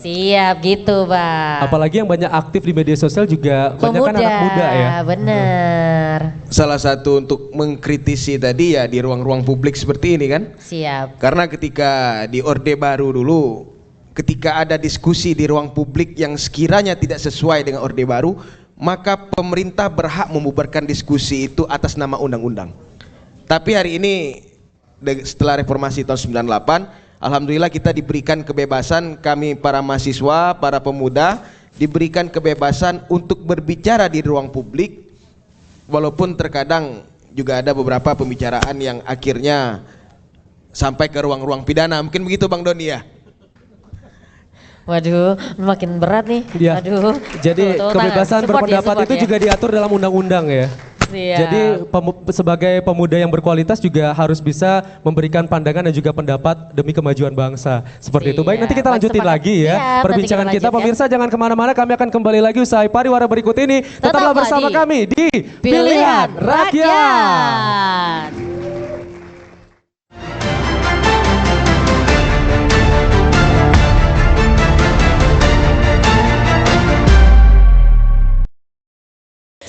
Siap gitu Bang. Apalagi yang banyak aktif di media sosial juga banyak kan anak muda ya. Bener. Salah satu untuk mengkritisi tadi ya di ruang-ruang publik seperti ini kan. Siap. Karena ketika di Orde Baru dulu, ketika ada diskusi di ruang publik yang sekiranya tidak sesuai dengan Orde Baru, maka pemerintah berhak membubarkan diskusi itu atas nama undang-undang. Tapi hari ini setelah reformasi tahun 98, alhamdulillah kita diberikan kebebasan, kami para mahasiswa, para pemuda diberikan kebebasan untuk berbicara di ruang publik, walaupun terkadang juga ada beberapa pembicaraan yang akhirnya sampai ke ruang-ruang pidana. Mungkin begitu Bang Doni ya? Waduh, makin berat nih. Ya. Aduh. Jadi kebebasan berpendapat itu ya. juga diatur dalam undang-undang ya. Siap. Jadi sebagai pemuda yang berkualitas juga harus bisa memberikan pandangan dan juga pendapat demi kemajuan bangsa. Seperti itu. Baik, nanti kita lanjutin lagi ya. Siap, perbincangan nanti kita. Pemirsa jangan kemana-mana, kami akan kembali lagi usai pariwara berikut ini. Tetaplah bersama kami di Pilihan Rakyat.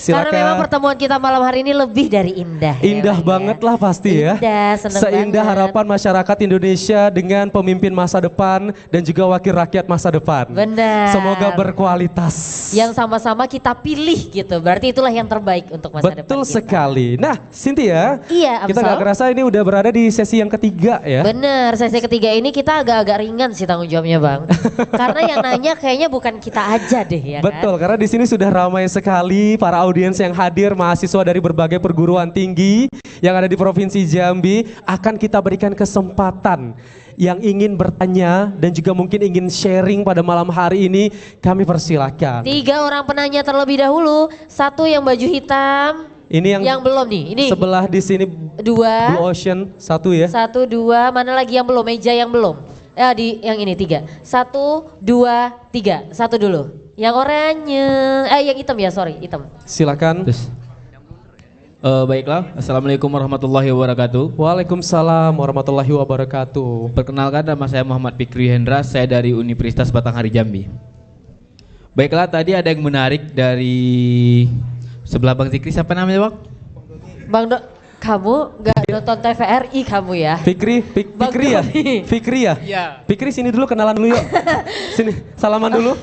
Silakan. Karena memang pertemuan kita malam hari ini lebih dari indah. Indah banget lah pasti ya. Indah, seneng Seindah banget. harapan masyarakat Indonesia dengan pemimpin masa depan dan juga wakil rakyat masa depan. Benar. Semoga berkualitas. Yang sama-sama kita pilih gitu. Berarti itulah yang terbaik untuk masa depan. Betul sekali. Nah, Cynthia, Iya, kita Amsal. gak kerasa ini udah berada di sesi yang ketiga ya. Bener, sesi ketiga ini kita agak-agak ringan sih tanggung jawabnya Bang. Karena yang nanya kayaknya bukan kita aja deh ya kan. Betul, karena di sini sudah ramai sekali para audiens yang hadir, mahasiswa dari berbagai perguruan tinggi yang ada di Provinsi Jambi. Akan kita berikan kesempatan yang ingin bertanya dan juga mungkin ingin sharing pada malam hari ini, kami persilakan. 3 orang penanya terlebih dahulu. 1 yang baju hitam. Ini yang belum nih. Ini sebelah di sini 2. Blue Ocean 1 ya. 1, 2, mana lagi yang belum? Meja yang belum. Di yang ini 3. 1, 2, 3. 1 dulu. Yang oranye, yang hitam ya, sorry, hitam. Silakan. Baiklah, Assalamualaikum warahmatullahi wabarakatuh. Waalaikumsalam warahmatullahi wabarakatuh. Perkenalkan, nama saya Muhammad Fikri Hendra, saya dari Universitas Batanghari Jambi. Baiklah, tadi ada yang menarik dari sebelah Bang Zikri, siapa namanya Bang? Bang kamu gak nonton TVRI kamu ya? Fikri ya? Fikri ya? Iya. Fikri sini dulu, kenalan dulu yuk. Sini, salaman dulu.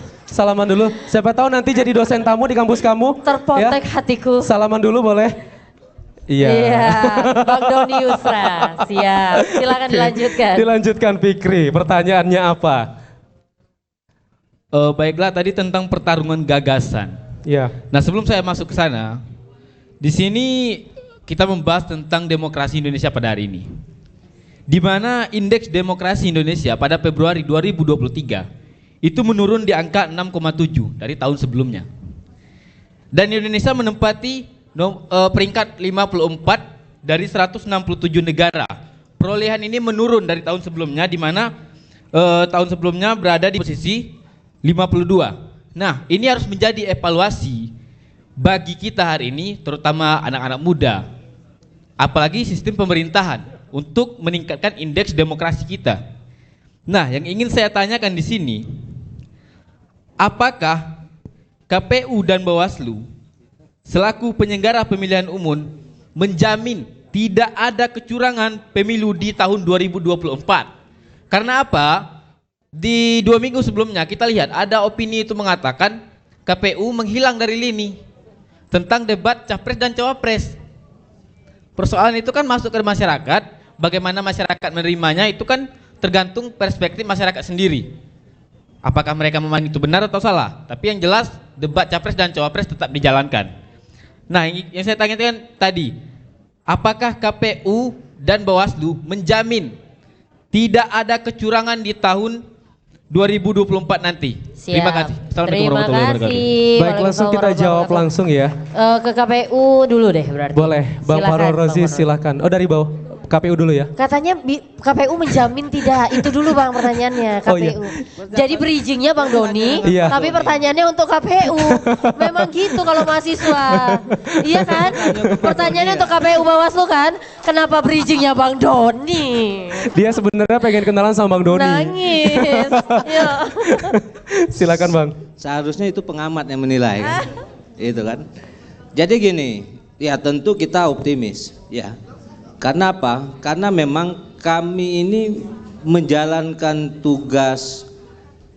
Siapa tahu nanti jadi dosen tamu di kampus kamu. Terpotek hatiku. Salaman dulu boleh? Iya. Bang Doni Yusra, siap. Silakan dilanjutkan. Dilanjutkan Fikri, pertanyaannya apa? Baiklah, tadi tentang pertarungan gagasan. Ya. Nah, sebelum saya masuk ke sana, di sini kita membahas tentang demokrasi Indonesia pada hari ini. Di mana indeks demokrasi Indonesia pada Februari 2023 itu menurun di angka 6,7 dari tahun sebelumnya. Dan Indonesia menempati peringkat 54 dari 167 negara. Perolehan ini menurun dari tahun sebelumnya, di mana tahun sebelumnya berada di posisi 52. Nah, ini harus menjadi evaluasi bagi kita hari ini, terutama anak-anak muda, apalagi sistem pemerintahan untuk meningkatkan indeks demokrasi kita. Nah, yang ingin saya tanyakan di sini, apakah KPU dan Bawaslu selaku penyelenggara pemilihan umum menjamin tidak ada kecurangan pemilu di tahun 2024? Karena apa? Di 2 minggu sebelumnya kita lihat ada opini itu mengatakan KPU menghilang dari lini tentang debat capres dan cawapres. Persoalan itu kan masuk ke masyarakat, bagaimana masyarakat menerimanya itu kan tergantung perspektif masyarakat sendiri. Apakah mereka memandang itu benar atau salah? Tapi yang jelas debat capres dan cawapres tetap dijalankan. Nah, yang saya tanyakan tadi, apakah KPU dan Bawaslu menjamin tidak ada kecurangan di tahun 2024 nanti? Siap. Terima kasih. Assalamualaikum Terima warahmatullahi wabarakatuh. kasih. Baik, langsung kita jawab langsung ya. Ke KPU dulu deh berarti. Boleh, Bang Silakan, Farul Rozi Bang Farul. silakan. Oh, dari bawah. KPU dulu ya. Katanya KPU menjamin tidak. Itu dulu Bang pertanyaannya KPU. Oh, iya. Jadi bridgingnya Bang Doni, Iya. tapi pertanyaannya untuk KPU. Memang gitu kalau mahasiswa. Iya kan? Pertanyaannya untuk KPU Bawaslu kan? Kenapa bridgingnya Bang Doni? Dia sebenarnya pengen kenalan sama Bang Doni. Nangis. Ya. Silakan Bang. Seharusnya itu pengamat yang menilai kan. Itu kan. Jadi gini, ya tentu kita optimis ya. Karena apa? Karena memang kami ini menjalankan tugas,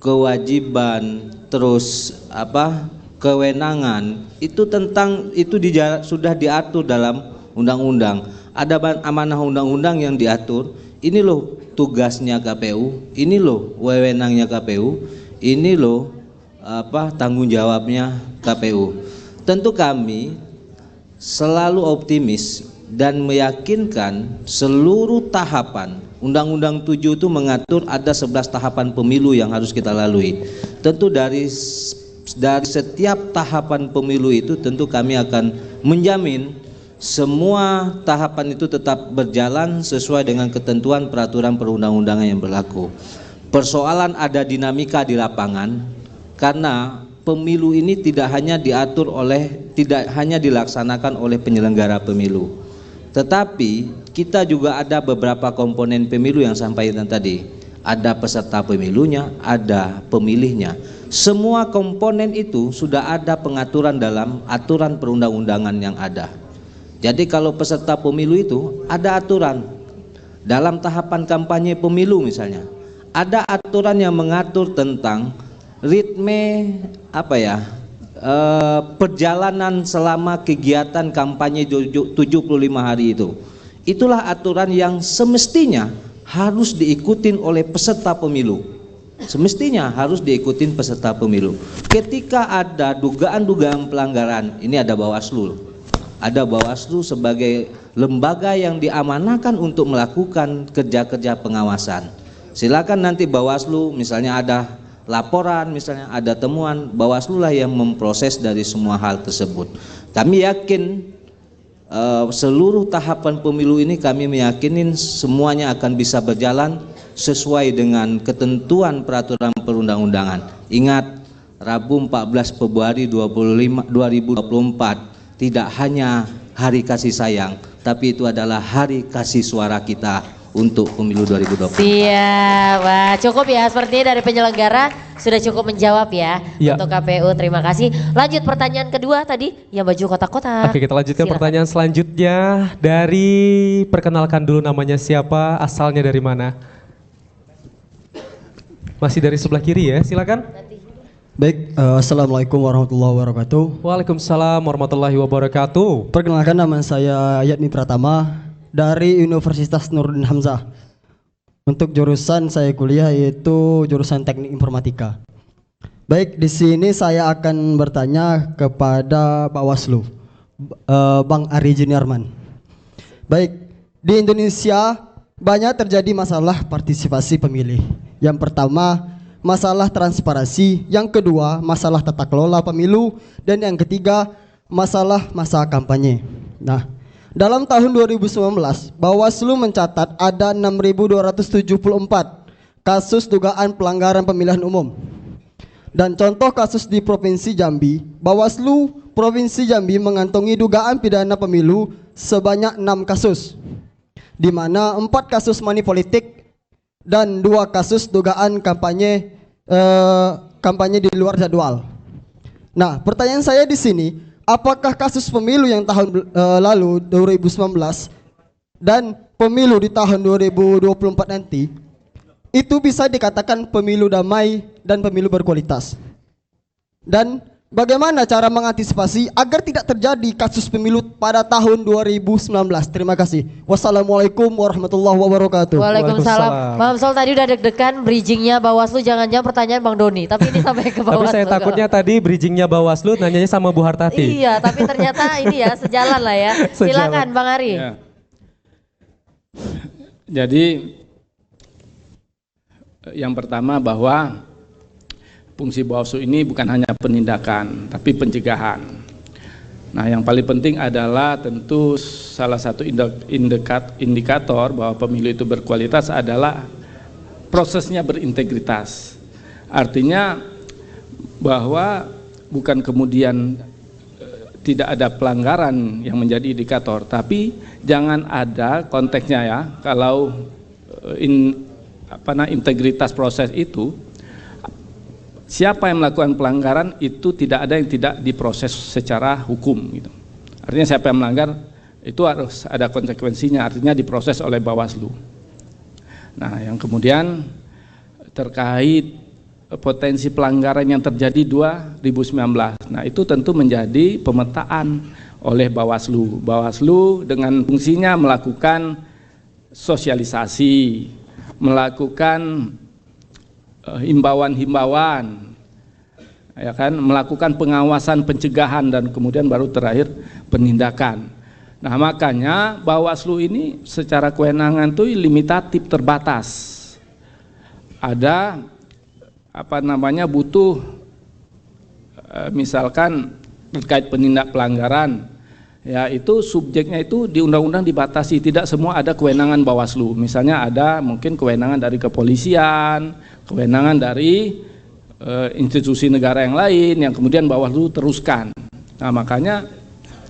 kewajiban, terus kewenangan itu sudah diatur dalam undang-undang. Ada amanah undang-undang yang diatur. Ini loh tugasnya KPU, ini loh wewenangnya KPU, ini loh tanggung jawabnya KPU. Tentu kami selalu optimis dan meyakinkan seluruh tahapan. Undang-Undang 7 itu mengatur ada 11 tahapan pemilu yang harus kita lalui. Tentu dari setiap tahapan pemilu itu tentu kami akan menjamin semua tahapan itu tetap berjalan sesuai dengan ketentuan peraturan perundang-undangan yang berlaku. Persoalan ada dinamika di lapangan karena pemilu ini tidak hanya dilaksanakan oleh penyelenggara pemilu. Tetapi kita juga ada beberapa komponen pemilu yang sampaikan tadi. Ada peserta pemilunya, ada pemilihnya. Semua komponen itu sudah ada pengaturan dalam aturan perundang-undangan yang ada. Jadi kalau peserta pemilu itu ada aturan. Dalam tahapan kampanye pemilu misalnya, ada aturan yang mengatur tentang ritme perjalanan selama kegiatan kampanye 75 hari itu. Itulah aturan yang semestinya harus diikutin oleh peserta pemilu. Semestinya harus diikutin peserta pemilu. Ketika ada dugaan-dugaan pelanggaran, ini ada Bawaslu. Ada Bawaslu sebagai lembaga yang diamanahkan untuk melakukan kerja-kerja pengawasan. Silakan nanti Bawaslu misalnya ada laporan, misalnya ada temuan, Bawaslu lah yang memproses dari semua hal tersebut. Kami yakin seluruh tahapan pemilu ini kami meyakinin semuanya akan bisa berjalan sesuai dengan ketentuan peraturan perundang-undangan. Ingat, Rabu 14 Februari 2024 tidak hanya hari kasih sayang, tapi itu adalah hari kasih suara kita untuk pemilu 2024. Siap, wah cukup ya, sepertinya dari penyelenggara sudah cukup menjawab ya, Ya. untuk KPU. Terima kasih. Lanjut pertanyaan kedua tadi yang baju kotak-kotak. Oke, kita lanjutkan Silakan. pertanyaan selanjutnya. Dari perkenalkan dulu namanya siapa, asalnya dari mana? Masih dari sebelah kiri ya, silakan. Baik, Assalamualaikum warahmatullahi wabarakatuh. Waalaikumsalam warahmatullahi wabarakatuh. Perkenalkan, nama saya Yatmi Pratama dari Universitas Nuruddin Hamzah. Untuk jurusan saya kuliah yaitu jurusan Teknik Informatika. Baik, di sini saya akan bertanya kepada Bawaslu, Bang Ari Juniarman. Baik, di Indonesia banyak terjadi masalah partisipasi pemilih. Yang pertama, masalah transparansi, yang kedua masalah tata kelola pemilu, dan yang ketiga masalah masa kampanye. Nah, dalam tahun 2019 Bawaslu mencatat ada 6.274 kasus dugaan pelanggaran pemilihan umum. Dan contoh kasus di Provinsi Jambi, Bawaslu Provinsi Jambi mengantongi dugaan pidana pemilu sebanyak 6 kasus, di mana 4 kasus money politik dan 2 kasus dugaan kampanye di luar jadwal. Nah, pertanyaan saya di sini, apakah kasus pemilu yang tahun lalu 2019 dan pemilu di tahun 2024 nanti itu bisa dikatakan pemilu damai dan pemilu berkualitas? Dan bagaimana cara mengantisipasi agar tidak terjadi kasus pemilu pada tahun 2019? Terima kasih. Wassalamualaikum warahmatullahi wabarakatuh. Waalaikumsalam. Bang Amsol tadi udah deg-degan bridgingnya Bawaslu, jangan-jangan pertanyaan Bang Doni, tapi ini sampai ke Bawaslu. Tapi saya takutnya tadi bridgingnya Bawaslu nanyanya sama Bu Hartati. Iya, tapi ternyata ini ya sejalan lah ya. Silakan Bang Ari. Ya. Jadi yang pertama bahwa fungsi Bawaslu ini bukan hanya penindakan, tapi pencegahan. Nah, yang paling penting adalah tentu salah satu indikator bahwa pemilu itu berkualitas adalah prosesnya berintegritas. Artinya bahwa bukan kemudian tidak ada pelanggaran yang menjadi indikator, tapi jangan ada konteksnya ya. Kalau integritas proses itu, siapa yang melakukan pelanggaran itu tidak ada yang tidak diproses secara hukum gitu. Artinya siapa yang melanggar itu harus ada konsekuensinya, artinya diproses oleh Bawaslu. Nah, yang kemudian terkait potensi pelanggaran yang terjadi 2019. Nah, itu tentu menjadi pemetaan oleh Bawaslu. Bawaslu dengan fungsinya melakukan sosialisasi, melakukan himbauan-himbauan, ya kan, melakukan pengawasan, pencegahan, dan kemudian baru terakhir penindakan. Nah, makanya Bawaslu ini secara kewenangan itu limitatif, terbatas. Ada butuh misalkan terkait penindak pelanggaran, ya itu subjeknya itu di undang-undang dibatasi, tidak semua ada kewenangan Bawaslu. Misalnya ada mungkin kewenangan dari kepolisian, kewenangan dari institusi negara yang lain yang kemudian Bawaslu teruskan. Nah, makanya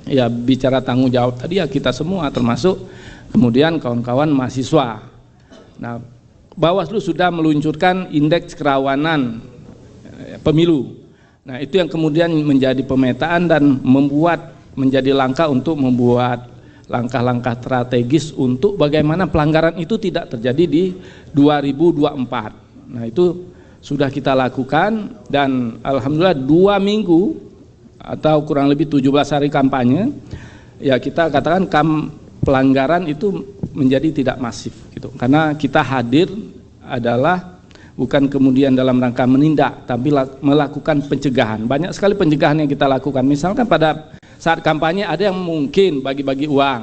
ya bicara tanggung jawab tadi ya kita semua, termasuk kemudian kawan-kawan mahasiswa. Nah, Bawaslu sudah meluncurkan indeks kerawanan pemilu. Nah, itu yang kemudian menjadi pemetaan dan menjadi langkah untuk membuat langkah-langkah strategis untuk bagaimana pelanggaran itu tidak terjadi di 2024. Nah, itu sudah kita lakukan dan alhamdulillah 2 minggu atau kurang lebih 17 hari kampanye, ya kita katakan pelanggaran itu menjadi tidak masif gitu. Karena kita hadir adalah bukan kemudian dalam rangka menindak, tapi melakukan pencegahan. Banyak sekali pencegahan yang kita lakukan. Misalkan pada saat kampanye ada yang mungkin bagi-bagi uang,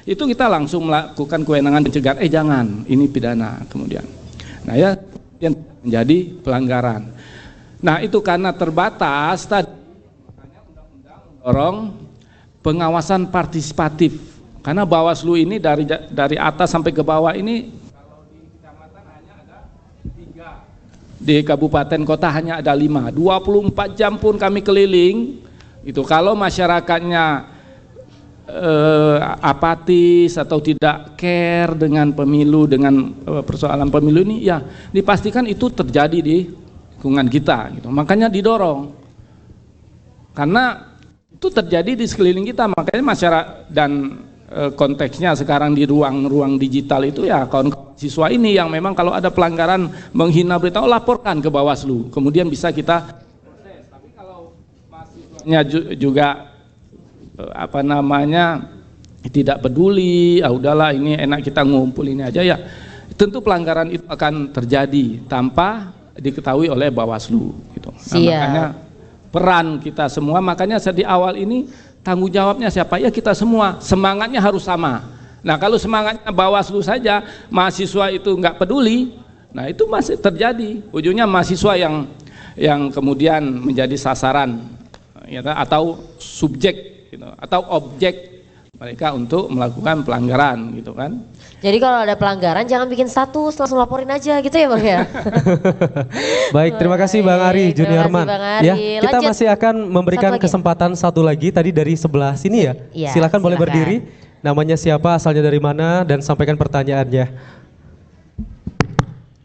itu kita langsung melakukan kewenangan pencegahan. Jangan, ini pidana kemudian. Nah, ya yang menjadi pelanggaran. Nah, itu karena terbatas tadi dorong pengawasan partisipatif. Karena Bawaslu ini dari atas sampai ke bawah ini, kalau di kecamatan hanya ada 3, di kabupaten kota hanya ada 5. 24 jam pun kami keliling. Itu kalau masyarakatnya apatis atau tidak care dengan pemilu, dengan persoalan pemilu ini, ya dipastikan itu terjadi di lingkungan kita gitu. Makanya didorong, karena itu terjadi di sekeliling kita. Makanya masyarakat dan konteksnya sekarang di ruang digital itu ya kawan siswa ini yang memang kalau ada pelanggaran menghina berita, laporkan ke Bawaslu, kemudian bisa kita proses. Tapi kalau mahasiswanya juga tidak peduli, udahlah ini enak kita ngumpul ini aja, ya tentu pelanggaran itu akan terjadi tanpa diketahui oleh Bawaslu gitu. Nah, makanya peran kita semua, makanya di awal ini tanggung jawabnya siapa? Ya kita semua, semangatnya harus sama. Nah, kalau semangatnya Bawaslu saja, mahasiswa itu nggak peduli, nah itu masih terjadi. Ujungnya mahasiswa yang kemudian menjadi sasaran, ya, atau subjek, gitu, atau objek mereka untuk melakukan pelanggaran gitu kan. Jadi kalau ada pelanggaran jangan bikin status, langsung laporin aja gitu ya Bang ya. Baik, terima kasih Bang Ari Juniorman. Bang Ari. Ya, kita Lanjut. masih akan memberikan Satu lagi. kesempatan satu lagi tadi dari sebelah sini ya. Iya, Silakan boleh silakan. berdiri. Namanya siapa, asalnya dari mana, dan sampaikan pertanyaannya.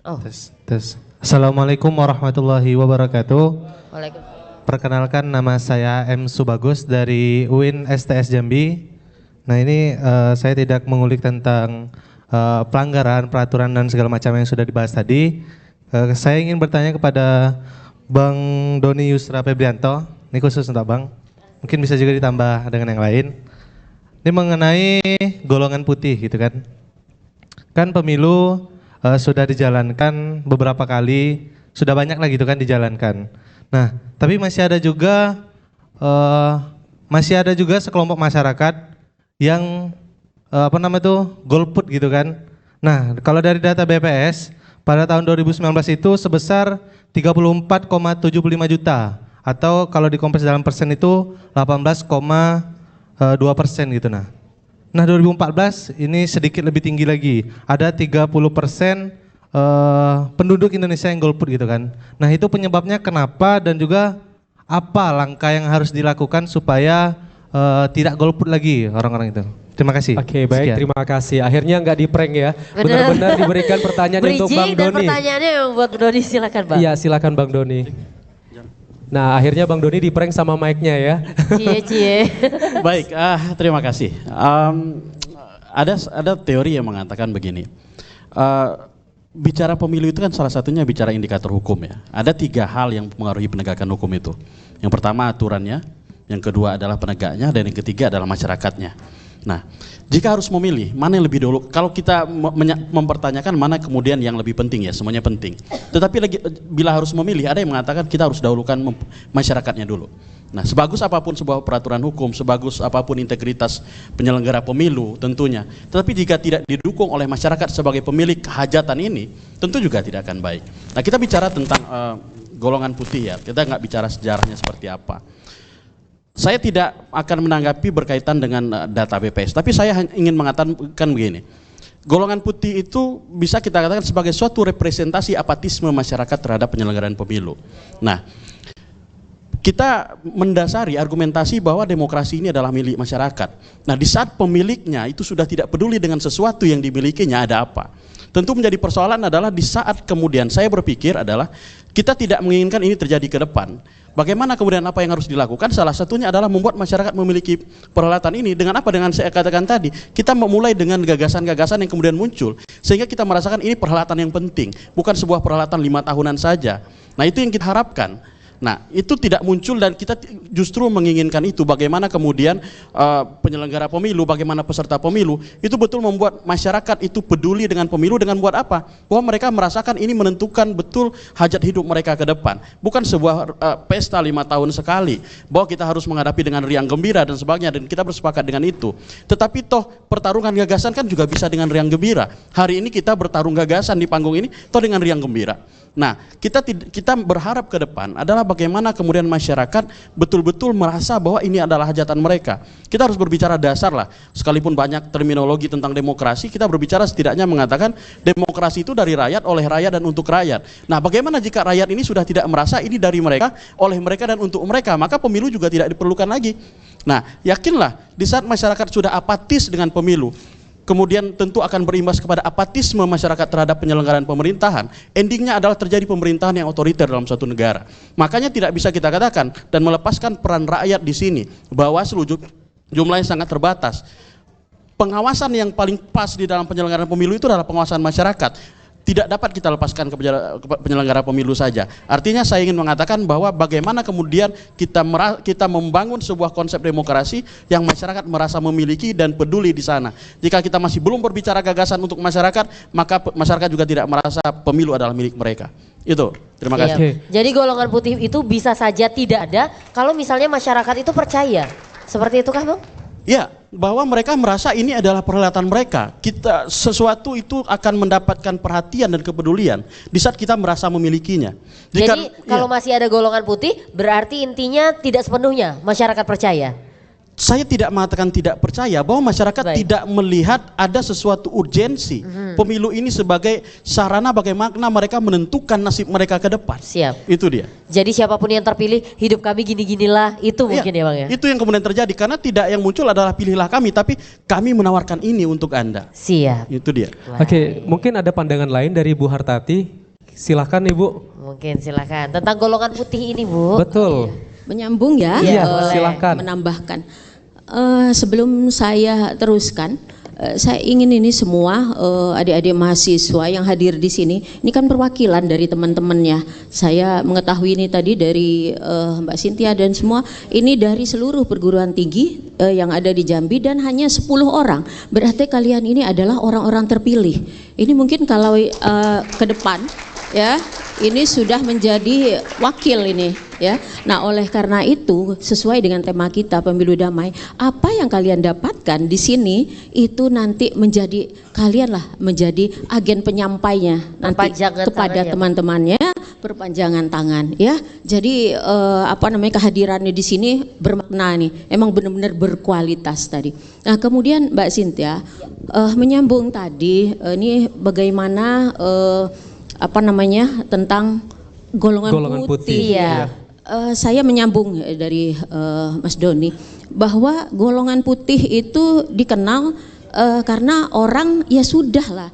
Oh. Tes. Assalamualaikum warahmatullahi wabarakatuh. Waalaikumsalam. Perkenalkan, nama saya M. Subagus dari UIN STS Jambi. Nah ini saya tidak mengulik tentang pelanggaran, peraturan dan segala macam yang sudah dibahas tadi. Saya ingin bertanya kepada Bang Doni Yusra Febrianto, ini khusus untuk Bang. Mungkin bisa juga ditambah dengan yang lain. Ini mengenai golongan putih gitu kan. Kan pemilu sudah dijalankan beberapa kali, sudah banyak lah gitu kan dijalankan. Nah, tapi masih ada juga sekelompok masyarakat yang golput gitu kan. Nah, kalau dari data BPS pada tahun 2019 itu sebesar 34,75 juta atau kalau dikompres dalam persen itu 18,2% gitu. Nah, 2014 ini sedikit lebih tinggi lagi, ada 30% penduduk Indonesia yang golput gitu kan. Nah, itu penyebabnya kenapa dan juga apa langkah yang harus dilakukan supaya tidak golput lagi orang-orang itu. Terima kasih. Oke, baik. Sekian. Terima kasih. Akhirnya nggak di-prank ya. Benar. Benar-benar diberikan pertanyaan untuk Bang Dan Doni. pertanyaannya yang buat Doni, silakan Bang. Iya, silakan Bang Doni. Nah, akhirnya Bang Doni di-prank sama mic-nya ya. Cie. Baik, terima kasih. Ada teori yang mengatakan begini. Bicara pemilu itu kan salah satunya bicara indikator hukum ya. Ada 3 hal yang mempengaruhi penegakan hukum itu. Yang pertama aturannya, yang kedua adalah penegaknya, dan yang ketiga adalah masyarakatnya. Nah, jika harus memilih mana yang lebih dulu, kalau kita mempertanyakan mana kemudian yang lebih penting ya, semuanya penting. Tetapi bila harus memilih, ada yang mengatakan kita harus dahulukan masyarakatnya dulu. Nah, sebagus apapun sebuah peraturan hukum, sebagus apapun integritas penyelenggara pemilu tentunya, tetapi jika tidak didukung oleh masyarakat sebagai pemilik hajatan ini, tentu juga tidak akan baik. Nah, kita bicara tentang golongan putih ya, kita nggak bicara sejarahnya seperti apa. Saya tidak akan menanggapi berkaitan dengan data BPS, tapi saya ingin mengatakan begini. Golongan putih itu bisa kita katakan sebagai suatu representasi apatisme masyarakat terhadap penyelenggaraan pemilu. Nah, kita mendasari argumentasi bahwa demokrasi ini adalah milik masyarakat. Nah, di saat pemiliknya itu sudah tidak peduli dengan sesuatu yang dimilikinya, ada apa? Tentu menjadi persoalan adalah di saat kemudian saya berpikir adalah kita tidak menginginkan ini terjadi ke depan. Bagaimana kemudian apa yang harus dilakukan? Salah satunya adalah membuat masyarakat memiliki perhelatan ini. Dengan apa? Dengan saya katakan tadi, kita memulai dengan gagasan-gagasan yang kemudian muncul. Sehingga kita merasakan ini perhelatan yang penting. Bukan sebuah perhelatan 5 tahunan saja. Nah, itu yang kita harapkan. Nah, itu tidak muncul dan kita justru menginginkan itu. Bagaimana kemudian penyelenggara pemilu, bagaimana peserta pemilu, itu betul membuat masyarakat itu peduli dengan pemilu dengan buat apa? Bahwa mereka merasakan ini menentukan betul hajat hidup mereka ke depan. Bukan sebuah pesta 5 tahun sekali, bahwa kita harus menghadapi dengan riang gembira dan sebagainya, dan kita bersepakat dengan itu. Tetapi toh pertarungan gagasan kan juga bisa dengan riang gembira. Hari ini kita bertarung gagasan di panggung ini, toh dengan riang gembira. Nah, kita berharap ke depan adalah bagaimana kemudian masyarakat betul-betul merasa bahwa ini adalah hajatan mereka. Kita harus berbicara dasar lah, sekalipun banyak terminologi tentang demokrasi, kita berbicara setidaknya mengatakan demokrasi itu dari rakyat, oleh rakyat dan untuk rakyat. Nah, bagaimana jika rakyat ini sudah tidak merasa ini dari mereka, oleh mereka dan untuk mereka, maka pemilu juga tidak diperlukan lagi. Nah, yakinlah di saat masyarakat sudah apatis dengan pemilu, kemudian tentu akan berimbas kepada apatisme masyarakat terhadap penyelenggaraan pemerintahan. Endingnya adalah terjadi pemerintahan yang otoriter dalam suatu negara. Makanya tidak bisa kita katakan dan melepaskan peran rakyat di sini. Bawaslu jumlahnya sangat terbatas. Pengawasan yang paling pas di dalam penyelenggaraan pemilu itu adalah pengawasan masyarakat. Tidak dapat kita lepaskan ke penyelenggara pemilu saja. Artinya saya ingin mengatakan bahwa bagaimana kemudian kita membangun sebuah konsep demokrasi yang masyarakat merasa memiliki dan peduli di sana. Jika kita masih belum berbicara gagasan untuk masyarakat, maka masyarakat juga tidak merasa pemilu adalah milik mereka. Itu. Terima kasih. Jadi golongan putih itu bisa saja tidak ada kalau misalnya masyarakat itu percaya. Seperti itu kah, Bang? Ya, bahwa mereka merasa ini adalah perhelatan mereka. Sesuatu itu akan mendapatkan perhatian dan kepedulian di saat kita merasa memilikinya. Jadi kalau masih ada golongan putih, berarti intinya tidak sepenuhnya masyarakat percaya. saya tidak mengatakan tidak percaya bahwa masyarakat tidak melihat ada sesuatu urgensi pemilu ini sebagai sarana bagaimana mereka menentukan nasib mereka ke depan. Siap. Itu dia. Jadi siapapun yang terpilih, hidup kami gini-ginilah, itu mungkin ya Bang ya? Itu yang kemudian terjadi, karena tidak yang muncul adalah pilihlah kami, tapi kami menawarkan ini untuk Anda. Siap. Itu dia. Oke, mungkin ada pandangan lain dari Bu Hartati. Silahkan Ibu. Mungkin silakan. Tentang golongan putih ini Bu. Betul. Menyambung ya, Iya, silakan. menambahkan. Sebelum saya teruskan, saya ingin ini semua adik-adik mahasiswa yang hadir di sini, ini kan perwakilan dari teman-temannya. Saya mengetahui ini tadi dari Mbak Cynthia dan semua, ini dari seluruh perguruan tinggi yang ada di Jambi dan hanya 10 orang. Berarti kalian ini adalah orang-orang terpilih. Ini mungkin kalau ke depan ya, ini sudah menjadi wakil ini ya. Nah, oleh karena itu sesuai dengan tema kita pemilu damai, apa yang kalian dapatkan di sini itu nanti menjadi kalianlah menjadi agen penyampainya nanti kepada teman-temannya, perpanjangan tangan ya. Jadi kehadirannya di sini bermakna nih, emang benar-benar berkualitas tadi. Nah, kemudian Mbak Cynthia menyambung tadi ini bagaimana tentang golongan putih. Ya. Saya menyambung dari Mas Doni bahwa golongan putih itu dikenal karena orang ya sudahlah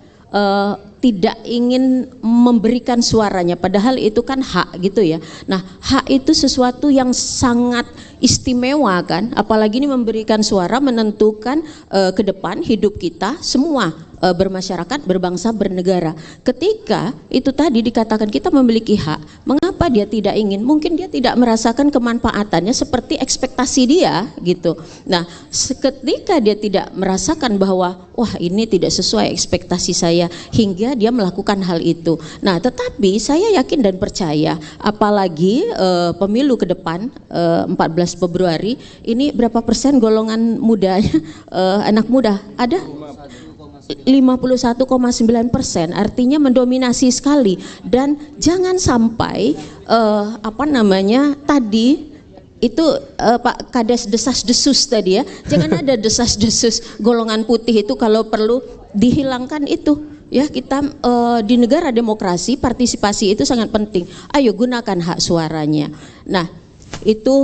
tidak ingin memberikan suaranya, padahal itu kan hak gitu ya. Nah, hak itu sesuatu yang sangat istimewa kan, apalagi ini memberikan suara, menentukan ke depan hidup kita semua, bermasyarakat, berbangsa, bernegara. Ketika itu tadi dikatakan kita memiliki hak, mengapa dia tidak ingin? Mungkin dia tidak merasakan kemanfaatannya seperti ekspektasi dia gitu. Nah, ketika dia tidak merasakan bahwa wah ini tidak sesuai ekspektasi saya, hingga dia melakukan hal itu. Nah, tetapi saya yakin dan percaya, apalagi pemilu ke depan 14 Februari ini berapa persen golongan mudanya, anak muda ada 51,9%, artinya mendominasi sekali. Dan jangan sampai tadi itu Pak Kades desas-desus tadi ya, jangan ada desas-desus golongan putih itu, kalau perlu dihilangkan itu ya. Kita di negara demokrasi partisipasi itu sangat penting, ayo gunakan hak suaranya. Nah, itu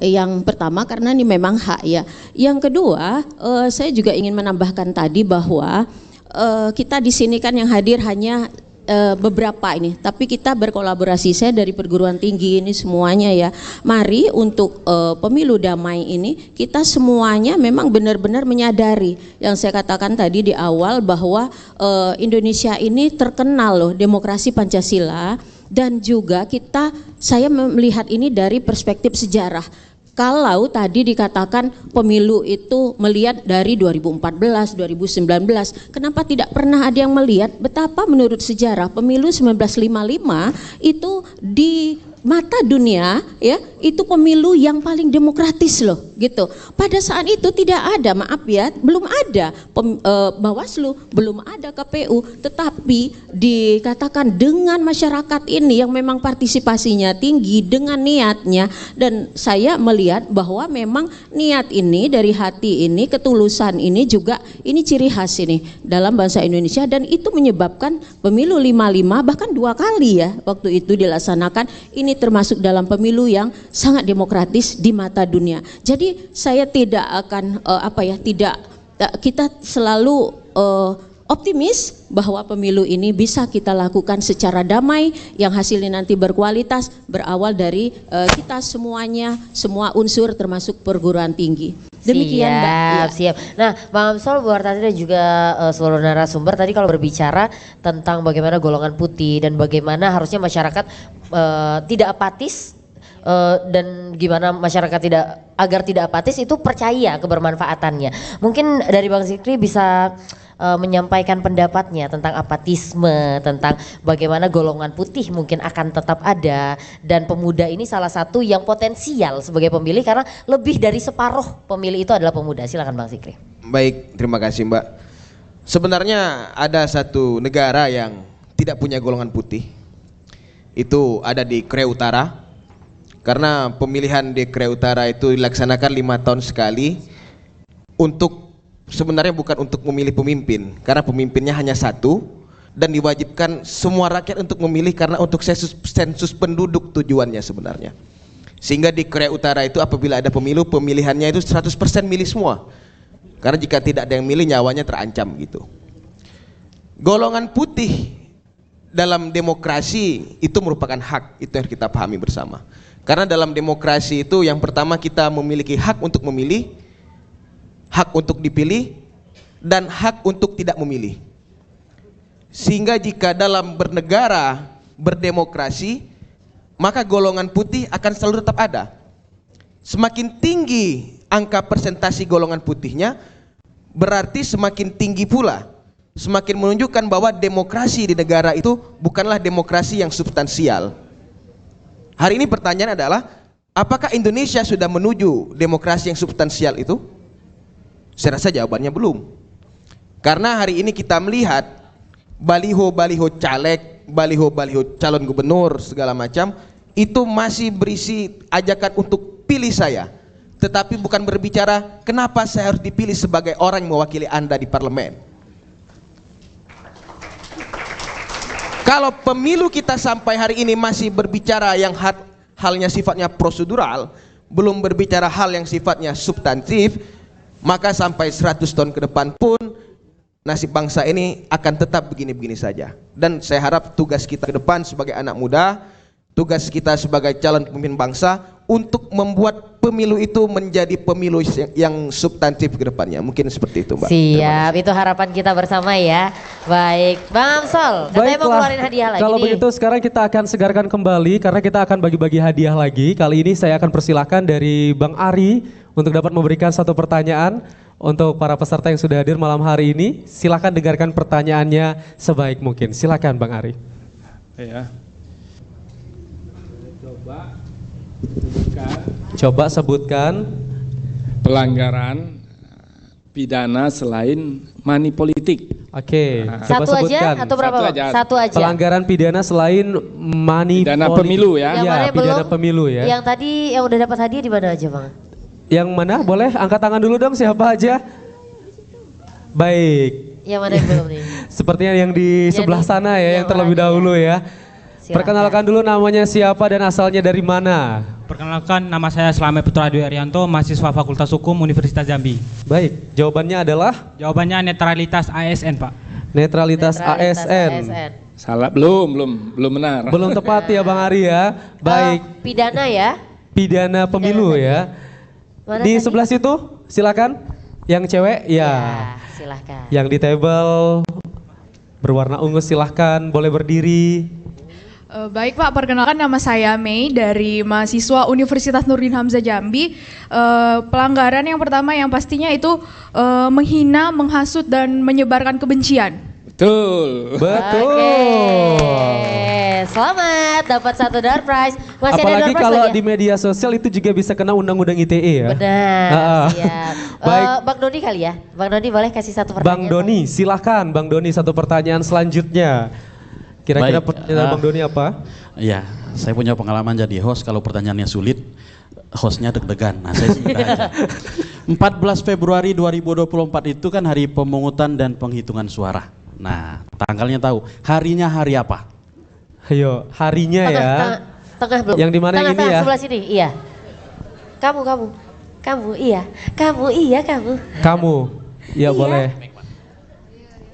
yang pertama karena ini memang hak ya. Yang kedua, saya juga ingin menambahkan tadi bahwa kita di sini kan yang hadir hanya beberapa ini, tapi kita berkolaborasi. Saya dari perguruan tinggi ini semuanya ya. Mari untuk pemilu damai ini kita semuanya memang benar-benar menyadari yang saya katakan tadi di awal bahwa Indonesia ini terkenal loh demokrasi Pancasila. Dan juga saya melihat ini dari perspektif sejarah. Kalau tadi dikatakan pemilu itu melihat dari 2014, 2019, kenapa tidak pernah ada yang melihat betapa menurut sejarah pemilu 1955 itu di mata dunia ya, itu pemilu yang paling demokratis loh gitu. Pada saat itu tidak ada, maaf ya, belum ada Bawaslu, belum ada KPU, tetapi dikatakan dengan masyarakat ini yang memang partisipasinya tinggi dengan niatnya, dan saya melihat bahwa memang niat ini dari hati ini, ketulusan ini juga ini ciri khas ini dalam bangsa Indonesia, dan itu menyebabkan pemilu 55 bahkan 2 kali ya waktu itu dilaksanakan, ini termasuk dalam pemilu yang sangat demokratis di mata dunia. Jadi saya tidak akan kita selalu optimis bahwa pemilu ini bisa kita lakukan secara damai, yang hasilnya nanti berkualitas, berawal dari kita semuanya, semua unsur termasuk perguruan tinggi. Demikian Mbak. Ya. Siap. Nah, Bang Amsol, Bu Hartati dan juga seluruh narasumber tadi kalau berbicara tentang bagaimana golongan putih dan bagaimana harusnya masyarakat tidak apatis, dan gimana masyarakat agar tidak apatis itu percaya kebermanfaatannya. Mungkin dari Bang Zikri bisa menyampaikan pendapatnya tentang apatisme, tentang bagaimana golongan putih mungkin akan tetap ada, dan pemuda ini salah satu yang potensial sebagai pemilih karena lebih dari separuh pemilih itu adalah pemuda. Silakan Bang Zikri. Baik, terima kasih Mbak. Sebenarnya ada satu negara yang tidak punya golongan putih, itu ada di Korea Utara. Karena pemilihan di Korea Utara itu dilaksanakan 5 tahun sekali untuk sebenarnya bukan untuk memilih pemimpin, karena pemimpinnya hanya satu dan diwajibkan semua rakyat untuk memilih karena untuk sensus penduduk tujuannya sebenarnya. Sehingga di Korea Utara itu apabila ada pemilu, pemilihannya itu 100% milih semua. Karena jika tidak ada yang milih, nyawanya terancam gitu. Golongan putih dalam demokrasi itu merupakan hak, itu yang kita pahami bersama. Karena dalam demokrasi itu yang pertama kita memiliki hak untuk memilih, hak untuk dipilih, dan hak untuk tidak memilih. Sehingga jika dalam bernegara, berdemokrasi, maka golongan putih akan selalu tetap ada. Semakin tinggi angka persentasi golongan putihnya, berarti semakin tinggi pula, semakin menunjukkan bahwa demokrasi di negara itu bukanlah demokrasi yang substansial. Hari ini pertanyaan adalah, apakah Indonesia sudah menuju demokrasi yang substansial itu? Saya rasa jawabannya belum. Karena hari ini kita melihat baliho-baliho caleg, baliho-baliho calon gubernur segala macam itu masih berisi ajakan untuk pilih saya, tetapi bukan berbicara kenapa saya harus dipilih sebagai orang yang mewakili Anda di parlemen. Kalau pemilu kita sampai hari ini masih berbicara yang halnya sifatnya prosedural, belum berbicara hal yang sifatnya substantif, maka sampai 100 tahun ke depan pun nasib bangsa ini akan tetap begini-begini saja. Dan saya harap tugas kita ke depan sebagai anak muda, tugas kita sebagai calon pemimpin bangsa untuk membuat pemilu itu menjadi pemilu yang substantif ke depannya. Mungkin seperti itu, Mbak. Siap, itu harapan kita bersama ya. Baik, Bang Amsol, katanya mau keluarin hadiah lagi Kalau nih. begitu sekarang kita akan segarkan kembali karena kita akan bagi-bagi hadiah lagi. Kali ini saya akan persilahkan dari Bang Ari untuk dapat memberikan satu pertanyaan untuk para peserta yang sudah hadir malam hari ini. Silakan dengarkan pertanyaannya sebaik mungkin. Silakan Bang Ari. Ya. Coba sebutkan pelanggaran pidana selain money politik. Oke, coba Satu aja sebutkan. atau berapa? Satu Bang? aja. Satu aja. Pelanggaran pidana selain money Pidana politik. pemilu ya. Yang mana Iya, yang pidana belum? pemilu ya. Yang tadi yang udah dapat hadiah di mana aja, Bang? Yang mana? Boleh angkat tangan dulu dong, siapa aja? Baik. Yang mana yang belum nih? Sepertinya yang di sebelah sana ya, yang terlebih mana dahulu ya. Perkenalkan dulu namanya siapa dan asalnya dari mana? Perkenalkan, nama saya Slamet Putra Dwi Arianto, mahasiswa Fakultas Hukum Universitas Jambi. Baik, jawabannya adalah? Jawabannya netralitas ASN, Pak. Netralitas ASN. Salah, belum benar. Belum tepat ya Bang Ari ya. Baik. Pidana ya. Pidana pemilu ya. Mana Di tadi? sebelah situ, silakan. Yang cewek, ya. Silahkan. Yang di table berwarna ungu silahkan, boleh berdiri. Baik Pak, perkenalkan nama saya Mei dari mahasiswa Universitas Nurdin Hamzah Jambi. Pelanggaran yang pertama yang pastinya itu menghina, menghasut dan menyebarkan kebencian. Betul. Oke, selamat dapat satu door prize. Masih ada Apalagi door prize kalau lagi di media sosial itu juga bisa kena undang-undang ITE ya. Benar, siap. Baik. Bang Doni kali ya? Bang Doni boleh kasih satu Bang pertanyaan? Doni, silahkan Bang Doni satu pertanyaan selanjutnya. Kira-kira Baik, pertanyaan Bang Doni apa? Iya, saya punya pengalaman jadi host, kalau pertanyaannya sulit, hostnya deg-degan. Nah, saya mudah aja. 14 Februari 2024 itu kan hari pemungutan dan penghitungan suara. Nah, tanggalnya tahu. Harinya hari apa? Ayo, harinya ya. Tengah belum? Yang di mana yang ini Tengah, ya? sebelah sini, iya. Kamu, iya. Kamu, ya boleh.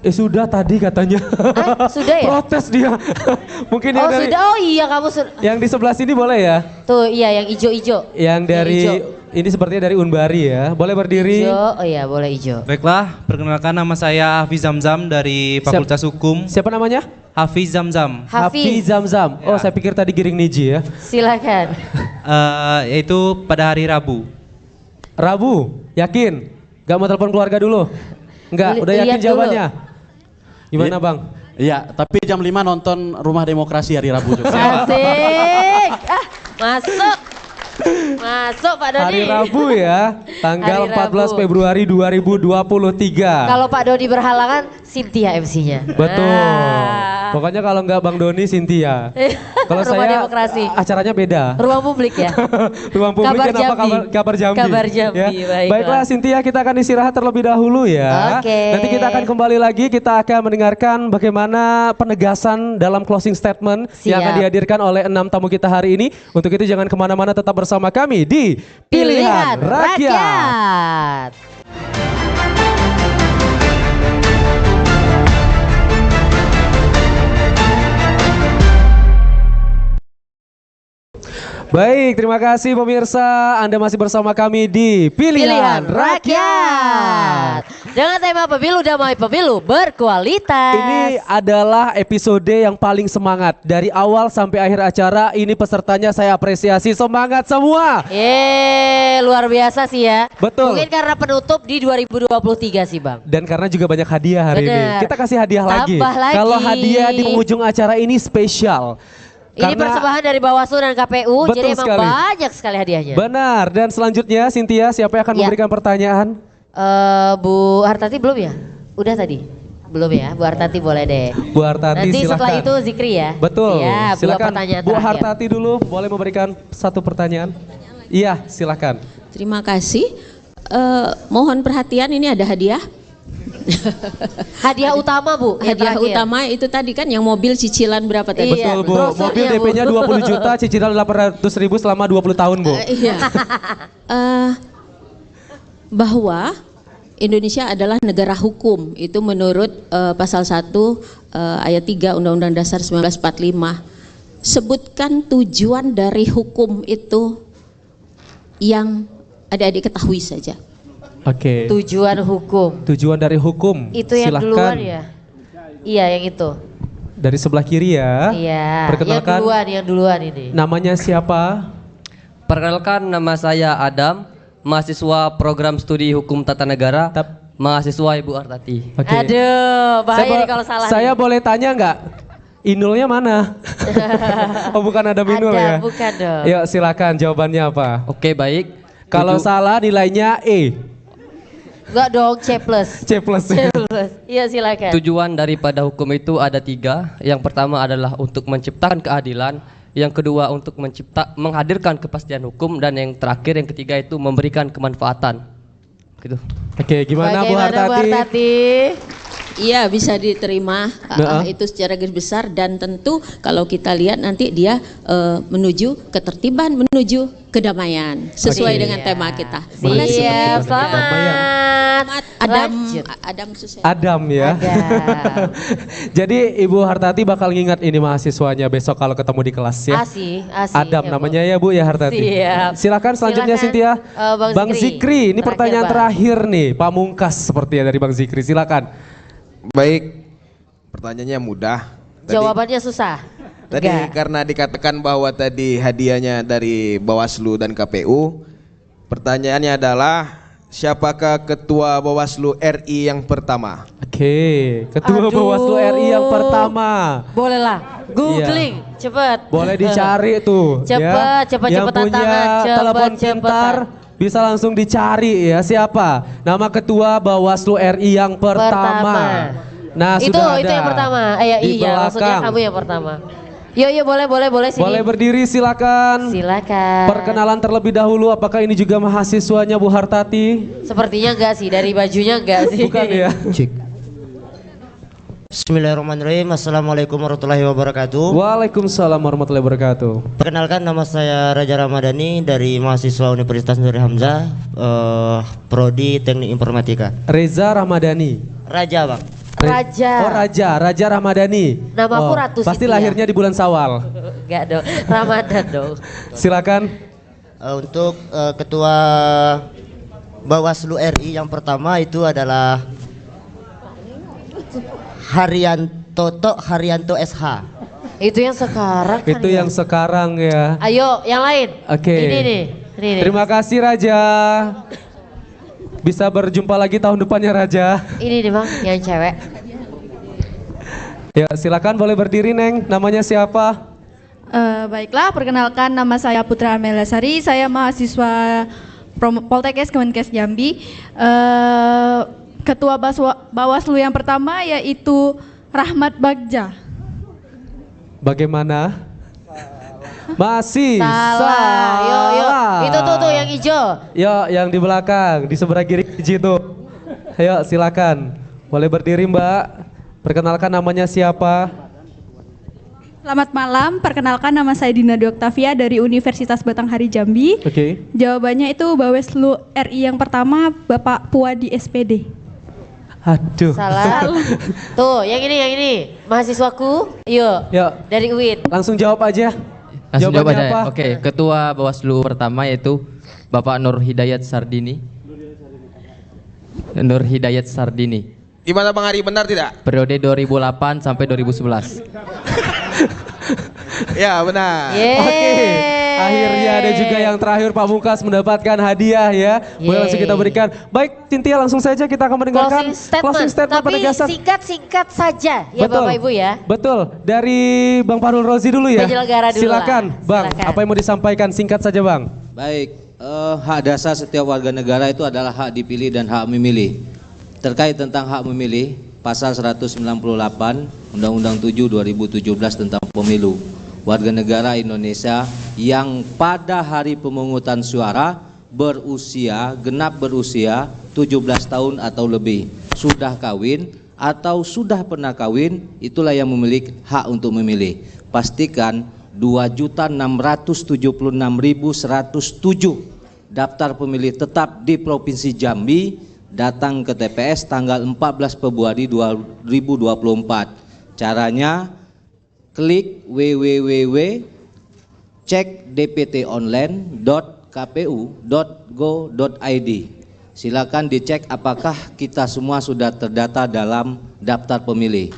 Sudah tadi katanya. Sudah ya? Protes dia. Mungkin yang dari Sudah, oh iya kamu sudah. yang di sebelah sini boleh ya? Tuh, iya yang ijo-ijo. Yang dari hijau. ini sepertinya dari Unbari ya. Boleh berdiri? Ijo, oh iya boleh ijo. Baiklah, perkenalkan nama saya Hafiz Zamzam dari Fakultas Hukum. Siapa namanya? Hafiz Zamzam. Hafiz Zamzam. Oh, saya pikir tadi Giring Niji ya. Silakan. Yaitu pada hari Rabu. Rabu, yakin? Gak mau telepon keluarga dulu? Enggak, udah yakin Lihat dulu. jawabannya? Gimana Bang? Iya, tapi jam 5 nonton Rumah Demokrasi hari Rabu juga. Asik. Masuk. Masuk Pak Doni. Hari Rabu ya, tanggal Hari 14 Rabu. Februari 2023. Kalau Pak Doni berhalangan, Cynthia MC-nya. Betul. Pokoknya kalau nggak Bang Doni, Cynthia. Kalau Rumah saya Demokrasi. acaranya beda. Ruang publik ya. Ruang publik Kabar kenapa Jambi. kabar Jambi? Kabar Jambi, baiklah. Baiklah Cynthia, kita akan istirahat terlebih dahulu ya. Oke. Nanti kita akan kembali lagi, kita akan mendengarkan bagaimana penegasan dalam closing statement yang akan Siap. dihadirkan oleh 6 tamu kita hari ini. Untuk itu jangan kemana-mana, tetap bersama kami di Pilihan Rakyat. Baik, terima kasih pemirsa. Anda masih bersama kami di Pilihan Rakyat. Dengan tema pemilu damai, pemilu berkualitas. Ini adalah episode yang paling semangat. Dari awal sampai akhir acara, ini pesertanya saya apresiasi. Semangat semua. Luar biasa sih ya. Betul. Mungkin karena penutup di 2023 sih Bang. Dan karena juga banyak hadiah hari ini. Bener. Kita kasih hadiah lagi. Tambah lagi. Kalau hadiah di penghujung acara ini spesial. Ini persembahan dari Bawaslu dan KPU, Betul jadi emang sekali. banyak sekali hadiahnya. Benar. Dan selanjutnya Cynthia, siapa yang akan Ya. memberikan pertanyaan? Bu Hartati belum ya? Udah tadi? Belum ya? Bu Hartati boleh deh. Bu Hartati Nanti silakan. setelah itu Zikri ya? Betul. Ya, Silakan pertanyaan Bu terakhir. Hartati dulu boleh memberikan satu pertanyaan. Iya, silakan. Terima kasih. Mohon perhatian, ini ada hadiah. Hadiah utama Bu, yang Hadiah terakhir. utama itu tadi kan yang mobil cicilan berapa tadi? Betul Bu, mobil DP-nya 20 juta, cicilan 800.000 selama 20 tahun Bu. Iya. Bahwa Indonesia adalah negara hukum, itu menurut pasal 1 ayat 3 Undang-Undang Dasar 1945. Sebutkan tujuan dari hukum itu yang adik-adik ketahui saja. Oke. Tujuan hukum. Tujuan dari hukum. Itu yang Silahkan. duluan ya? Iya yang itu. Dari sebelah kiri ya. Iya. Perkenalkan. Yang duluan ini. Namanya siapa? Perkenalkan, nama saya Adam, mahasiswa program studi hukum tata negara, mahasiswa Ibu Hartati. Oke. Aduh, bahaya nih kalau salah. Saya nih. boleh tanya nggak? Inulnya mana? Oh bukan ada Inul Ada, ya? bukan dong. Yuk silakan jawabannya apa? Oke baik. Kalau salah nilainya E. Enggak dong, C+. C+. Iya silakan. Tujuan daripada hukum itu ada 3. Yang pertama adalah untuk menciptakan keadilan, yang kedua untuk menghadirkan kepastian hukum, dan yang terakhir yang ketiga itu memberikan kemanfaatan. Gitu. Oke, gimana Bu Bagaimana Bu Hartati? Hartati? Iya bisa diterima itu secara garis besar, dan tentu kalau kita lihat nanti dia menuju ketertiban, menuju kedamaian sesuai Oke. dengan tema kita. Siap, selamat. Adam Suseno. Adam ya. Jadi Ibu Hartati bakal ngingat ini mahasiswanya besok kalau ketemu di kelas ya. Asi, asi. Adam ya, Bu. namanya ya Bu ya Hartati. Siap. Silakan selanjutnya Silakan, Cynthia. Bang Zikri. Ini Terakhir, pertanyaan Bang. terakhir nih, Pamungkas seperti ya dari Bang Zikri. Silakan. Baik, pertanyaannya mudah. Jawabannya susah. Tadi Enggak. karena dikatakan bahwa tadi hadiahnya dari Bawaslu dan KPU, pertanyaannya adalah siapakah Ketua Bawaslu RI yang pertama? Oke, Ketua Aduh. Bawaslu RI yang pertama. Boleh lah. Googling, cepet. Boleh dicari tuh. Cepet, ya. cepet, Yang cepetan punya tangan, cepet, telepon cepetan. pintar bisa langsung dicari ya siapa nama Ketua Bawaslu RI yang pertama. Nah itu sudah ada. itu yang pertama. Di Iya, maksudnya belakang. kamu yang pertama. Yo boleh sini. Boleh berdiri silakan. Silakan. Perkenalan terlebih dahulu, apakah ini juga mahasiswanya Bu Hartati? Sepertinya enggak sih, dari bajunya enggak sih. Bukan ya? Bismillahirrahmanirrahim. Assalamualaikum warahmatullahi wabarakatuh. Waalaikumsalam warahmatullahi wabarakatuh. Perkenalkan, nama saya Raja Ramadhani dari mahasiswa Universitas Nuri Hamzah, prodi Teknik Informatika. Reza Ramadhani. Raja bang. Raja. Oh Raja Ramadhani. Namaku Oh, Ratu pasti Siti ya? lahirnya di bulan Sawal. Enggak dong. Ramadan dong. Silakan. Untuk Ketua Bawaslu RI yang pertama itu adalah Haryanto SH. Itu yang sekarang kan Itu ya? yang sekarang ya. Ayo, yang lain. Oke. Ini nih. Terima kasih Raja. Bisa berjumpa lagi tahun depannya Raja. Ini nih Bang, yang cewek. Ya silakan boleh berdiri Neng. Namanya siapa? Baiklah, perkenalkan nama saya Putra Amelasari, saya mahasiswa Poltekkes Kemenkes Jambi. Ketua Bawaslu yang pertama yaitu Rahmat Bagja. Bagaimana? Masih Salah. Yuk. Itu tuh yang hijau. Yuk, yang di belakang, di sebelah kiri itu. Ayo, silakan. Boleh berdiri, Mbak. Perkenalkan namanya siapa? Selamat malam, perkenalkan nama saya Dina Dwi Oktavia dari Universitas Batanghari Jambi. Oke. Jawabannya itu Bawaslu RI yang pertama Bapak Puadi SPD. Aduh. Salah. Tuh, yang ini. Mahasiswaku. Yuk. Dari UIN. Langsung jawab aja. Langsung jawab Jawabannya aja. apa? Oke, Ketua Bawaslu pertama yaitu Bapak Nur Hidayat Sardini. Nur Hidayat Sardini. Gimana Bang Ari, benar tidak? Periode 2008 sampai 2011. Ya, benar. Oke. Akhirnya ada juga yang terakhir Pak Mungkas mendapatkan hadiah ya. Boleh langsung kita berikan. Baik, Cynthia langsung saja kita akan mendengarkan Closing statement. Tapi penegasan. singkat saja ya Betul. Bapak Ibu ya. Betul. Dari Bang Fahrul Rozi dulu ya. Penyelenggara dulu Silakan, lah. Bang. Silakan. Apa yang mau disampaikan singkat saja, Bang? Baik, hak dasar setiap warga negara itu adalah hak dipilih dan hak memilih. Terkait tentang hak memilih, pasal 198 Undang-Undang 7 2017 tentang pemilu. Warga negara Indonesia yang pada hari pemungutan suara genap berusia 17 tahun atau lebih, sudah kawin atau sudah pernah kawin, itulah yang memiliki hak untuk memilih. Pastikan 2.676.107 daftar pemilih tetap di Provinsi Jambi datang ke TPS tanggal 14 Februari 2024. Caranya klik www.cekdptonline.kpu.go.id. Silakan dicek apakah kita semua sudah terdata dalam daftar pemilih.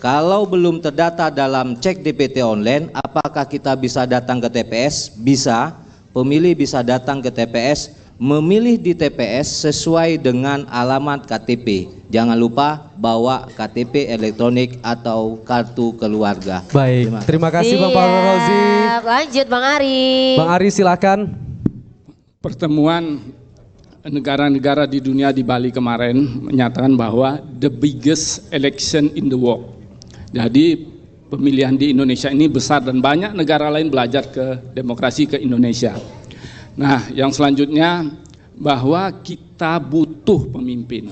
Kalau belum terdata dalam cek DPT online, apakah kita bisa datang ke TPS? Bisa. Pemilih bisa datang ke TPS, memilih di TPS sesuai dengan alamat KTP. Jangan lupa bawa KTP elektronik atau kartu keluarga. Baik, terima kasih Bang Fahrul Rozi. Lanjut Bang Ari. Bang Ari silakan. Pertemuan negara-negara di dunia di Bali kemarin menyatakan bahwa the biggest election in the world. Jadi pemilihan di Indonesia ini besar dan banyak negara lain belajar ke demokrasi ke Indonesia. Nah, yang selanjutnya bahwa kita butuh pemimpin.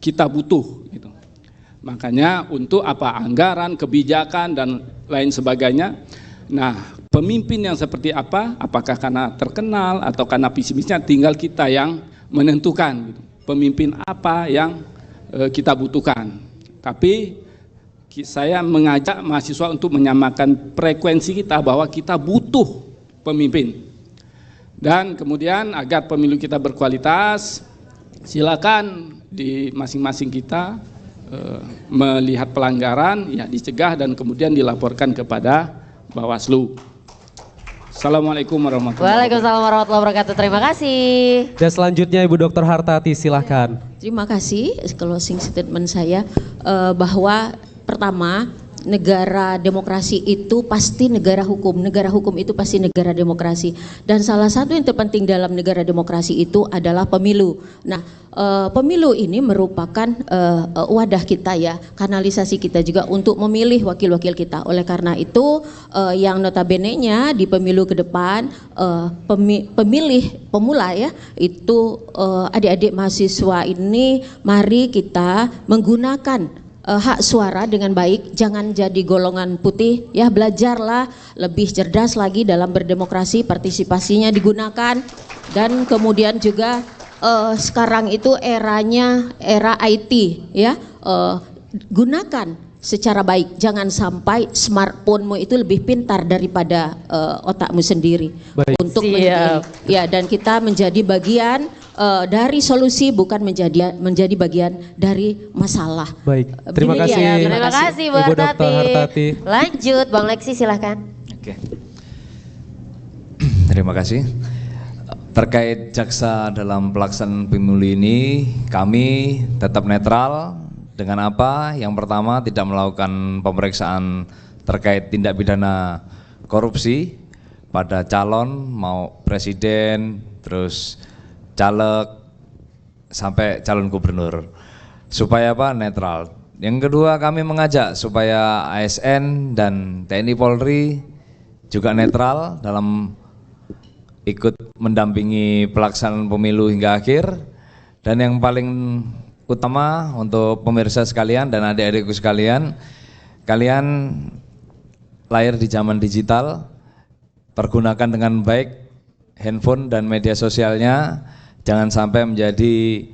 Kita butuh gitu. Makanya untuk apa anggaran, kebijakan dan lain sebagainya. Nah, pemimpin yang seperti apa? Apakah karena terkenal atau karena visi-misinya, tinggal kita yang menentukan gitu. Pemimpin apa yang kita butuhkan. Tapi saya mengajak mahasiswa untuk menyamakan frekuensi kita bahwa kita butuh pemimpin. Dan kemudian agar pemilu kita berkualitas, silakan di masing-masing kita melihat pelanggaran, ya dicegah dan kemudian dilaporkan kepada Bawaslu. Assalamualaikum warahmatullahi wabarakatuh. Waalaikumsalam warahmatullahi wabarakatuh. Terima kasih. Dan selanjutnya Ibu Dr. Hartati silakan. Terima kasih. Closing statement saya bahwa pertama, negara demokrasi itu pasti negara hukum. Negara hukum itu pasti negara demokrasi. Dan salah satu yang terpenting dalam negara demokrasi itu adalah pemilu. Nah, pemilu ini merupakan wadah kita ya, kanalisasi kita juga untuk memilih wakil-wakil kita. Oleh karena itu, yang notabene-nya di pemilu ke depan, pemilih pemula ya, itu adik-adik mahasiswa ini, mari kita menggunakan hak suara dengan baik, jangan jadi golongan putih ya, belajarlah lebih cerdas lagi dalam berdemokrasi, partisipasinya digunakan. Dan kemudian juga sekarang itu eranya era IT ya, gunakan secara baik, jangan sampai smartphone-mu itu lebih pintar daripada otakmu sendiri. Baik. Untuk ya, dan kita menjadi bagian dari solusi, bukan menjadi bagian dari masalah. Baik, terima kasih. Terima kasih Bu Ibu Dr. Hartati. Lanjut Bang Leksi silahkan. Oke. Terima kasih. Terkait jaksa dalam pelaksanaan pemilu ini, kami tetap netral. Dengan apa? Yang pertama, tidak melakukan pemeriksaan terkait tindak pidana korupsi pada calon, mau presiden, terus caleg, sampai calon gubernur. Supaya apa? Netral. Yang kedua, kami mengajak supaya ASN dan TNI Polri juga netral dalam ikut mendampingi pelaksanaan pemilu hingga akhir. Dan yang paling utama untuk pemirsa sekalian dan adik-adikku sekalian, kalian lahir di zaman digital, pergunakan dengan baik handphone dan media sosialnya, jangan sampai menjadi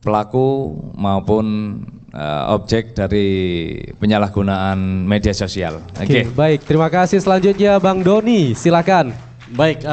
pelaku maupun objek dari penyalahgunaan media sosial. Oke, baik. Terima kasih. Selanjutnya Bang Doni, silakan. Baik,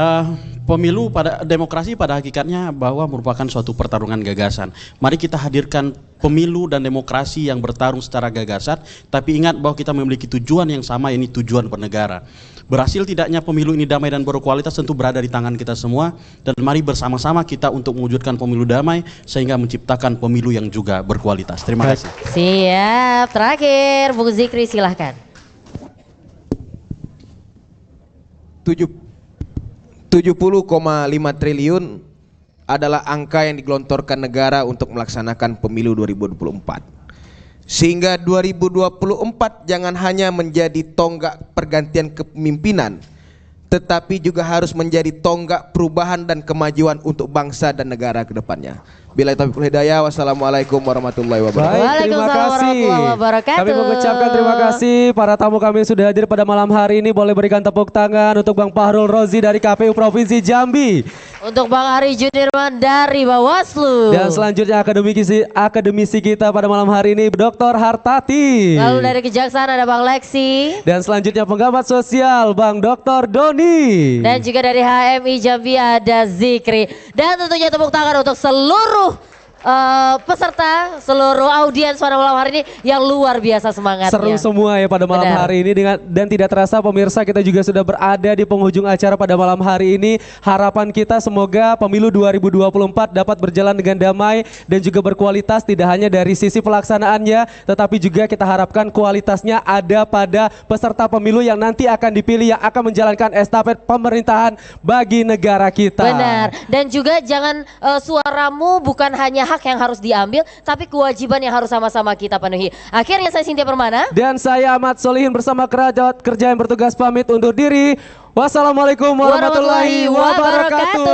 pemilu pada demokrasi pada hakikatnya bahwa merupakan suatu pertarungan gagasan. Mari kita hadirkan pemilu dan demokrasi yang bertarung secara gagasan, tapi ingat bahwa kita memiliki tujuan yang sama, ini tujuan bernegara. Berhasil tidaknya pemilu ini damai dan berkualitas tentu berada di tangan kita semua, dan mari bersama-sama kita untuk mewujudkan pemilu damai sehingga menciptakan pemilu yang juga berkualitas. Terima kasih. Siap. Terakhir Bung Zikri, silahkan. 70,5 triliun adalah angka yang digelontorkan negara untuk melaksanakan pemilu 2024. Sehingga 2024 jangan hanya menjadi tonggak pergantian kepemimpinan, tetapi juga harus menjadi tonggak perubahan dan kemajuan untuk bangsa dan negara ke depannya. Bila taufiq wal hidayah, wassalamualaikum warahmatullahi wabarakatuh. Baik, terima kasih. Wabarakatuh. Kami mengucapkan terima kasih para tamu kami yang sudah hadir pada malam hari ini. Boleh berikan tepuk tangan untuk Bang Fahrul Rozi dari KPU Provinsi Jambi. Untuk Bang Ari Judirman dari Bawaslu. Dan selanjutnya akademisi kita pada malam hari ini Dr. Hartati. Lalu dari Kejaksaan ada Bang Lexi. Dan selanjutnya pengamat sosial Bang Dr. Doni. Dan juga dari HMI Jambi ada Zikri. Dan tentunya tepuk tangan untuk seluruh peserta, seluruh audiens pada malam hari ini yang luar biasa semangatnya. Seru semua ya pada malam hari ini, dan tidak terasa pemirsa kita juga sudah berada di penghujung acara pada malam hari ini. Harapan kita semoga pemilu 2024 dapat berjalan dengan damai dan juga berkualitas, tidak hanya dari sisi pelaksanaannya, tetapi juga kita harapkan kualitasnya ada pada peserta pemilu yang nanti akan dipilih, yang akan menjalankan estafet pemerintahan bagi negara kita. Benar, dan juga jangan suaramu bukan hanya hak yang harus diambil, tapi kewajiban yang harus sama-sama kita penuhi. Akhirnya saya Cynthia Permana. Dan saya Ahmad Solihin bersama kerabat kerja yang bertugas pamit undur diri. Wassalamualaikum warahmatullahi wabarakatuh.